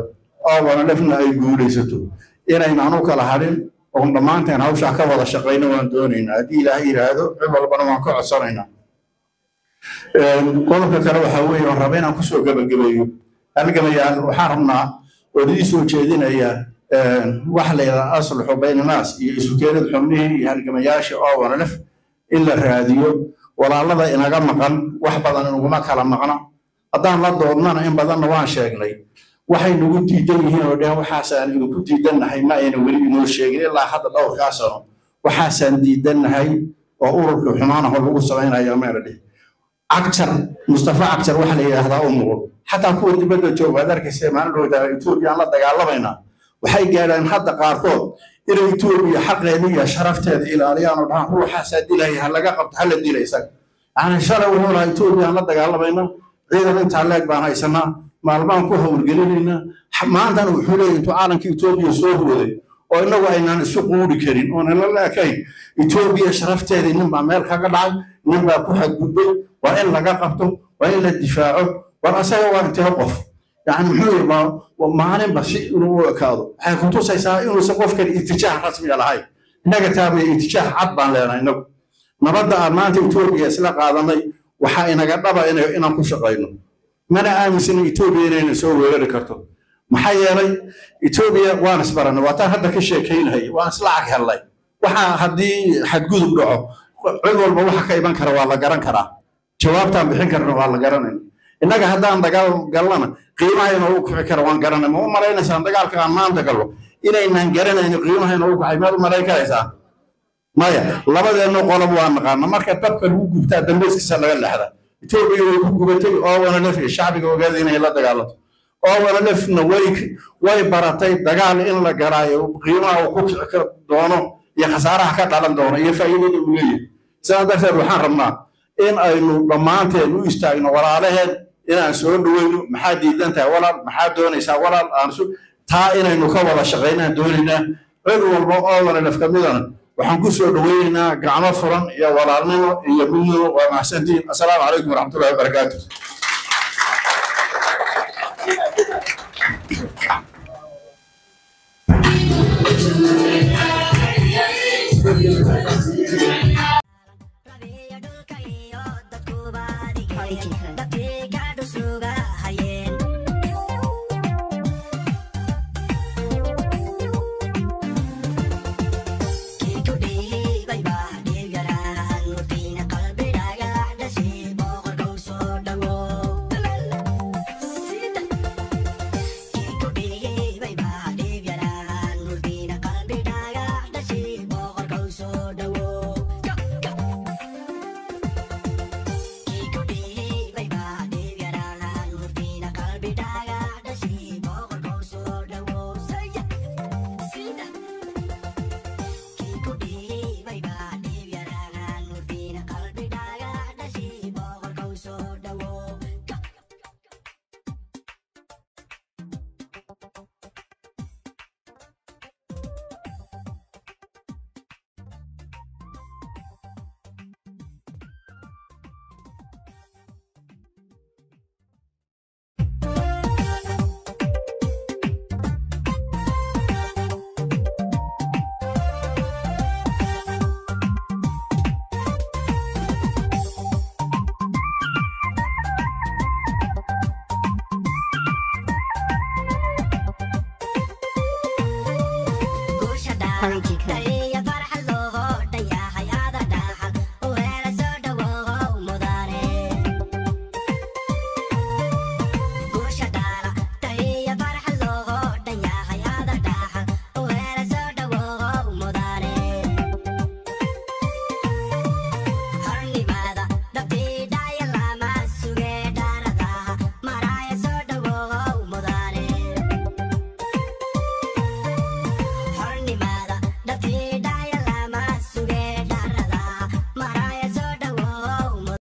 oo wanalefna ay guulaysato inaynaan u kala hadhin oon dhammaanteen hawshaa ka wada shaqayno waan doonaynaa haddii ilaahay yidhaahdo cid walbana waan ka codsanaynaa qodobka kale waxaa weeye oon raba inaan kusoo gabagabeeyo halgamayaan waxaan rabnaa oo idii soo jeedinaya wax la yidhaha aslaxu bayna naas iyo isu keenid xubnihii iyo halgamayaasha oo wanalef in la raadiyo walaalada inaga maqan wax badan inaguma kala maqna haddaan la doodnana in badanna waan sheegnay waxay nagu diidan yihiin oo dhehen waxaasaan idinku diidannahay ma ayna weli inoo sheegin ilaa hadda dhowrkaa sano waxaasaan diidannahay oo ururka xumaanaho lagu samaynayo meena dhih cagjar mustafa cagjar waxa la yidhaahdaa u muqul xataa kuwa dibadda jooga waad arkaysa maalin dhowdaa etoobiya aan la dagaalamaynaa waxay gaadhaan hadda qaarkood inay etoobiya xaqeeda iyo sharafteeda ilaaliyaan oo dhahaan ruuxaasaa dilaya ha laga qabto hala dila isaga yani shalay wuxuu lahaa etoobiya aan la dagaalamayna ciidan intaa leeg baan haysanaa maalmaan ku howlgelinayna maantana wuxuu leeyahay intuu caalamka etoobiya soo hooday oo inagu aynaan isu quuri karin oon ila leekayn etoobiya sharafteedii nin baa meel kaga dhacay nin baa ku xadgudbay waa in laga qabto waa in la difaaco war asaga waa intee qof يعني محيي ما هنم بس إنه كذا هيكون توصيسا إنه سقف كان اتجاه رسمي على هاي إنك تعمل اتجاه عطبان لنا إنه نبدأ ما أنت إثيوبيا سلاق هذا وحين قربا إنه كل شقينه ما أنا آمن إن إثيوبيا إنه يسوي غير كرتون محيري إثيوبيا وأنا سبرنا وقتها هذا كل شيء كين هي وأنا سلاعك هلاي هدي حتجود بدعه عذر بروح كيبان كرا والله قرن كرا جوابتها بحين كرا والله قرن إنك هذا عندك قالنا قيمة إنه كفكر وان قرنا مو مرينا سندقال كان ما عندك قالوا إن قرنا إنه قيمة إنه عماد ملاك إذا ما يا لابد إنه قلب وان قرنا ما كتب كلو بتاع دمسك سلا قال هذا يتوبي يقولتي أو أنا لف الشعب يقول إنه يلا دقالته أو أنا لف نويك واي براتي دقال إن لا قراي وقيمة وكفكر دونه يا خسارة حكت على دونه يفعله الولي سأدرس الروحان رمنا إن أينو ضمانته إنه يستعين ولا عليه إن أنسون دوينو محد يدنته ولا محد دونيسا ولا أنسو تا إن إنه كولا شغينا دوننا غير والله أولا نفكملنا وحنكسر دوينا قعنا فرن يا ولا لنا يا منو ومع سنتين السلام عليكم ورحمة الله وبركاته. Hurry,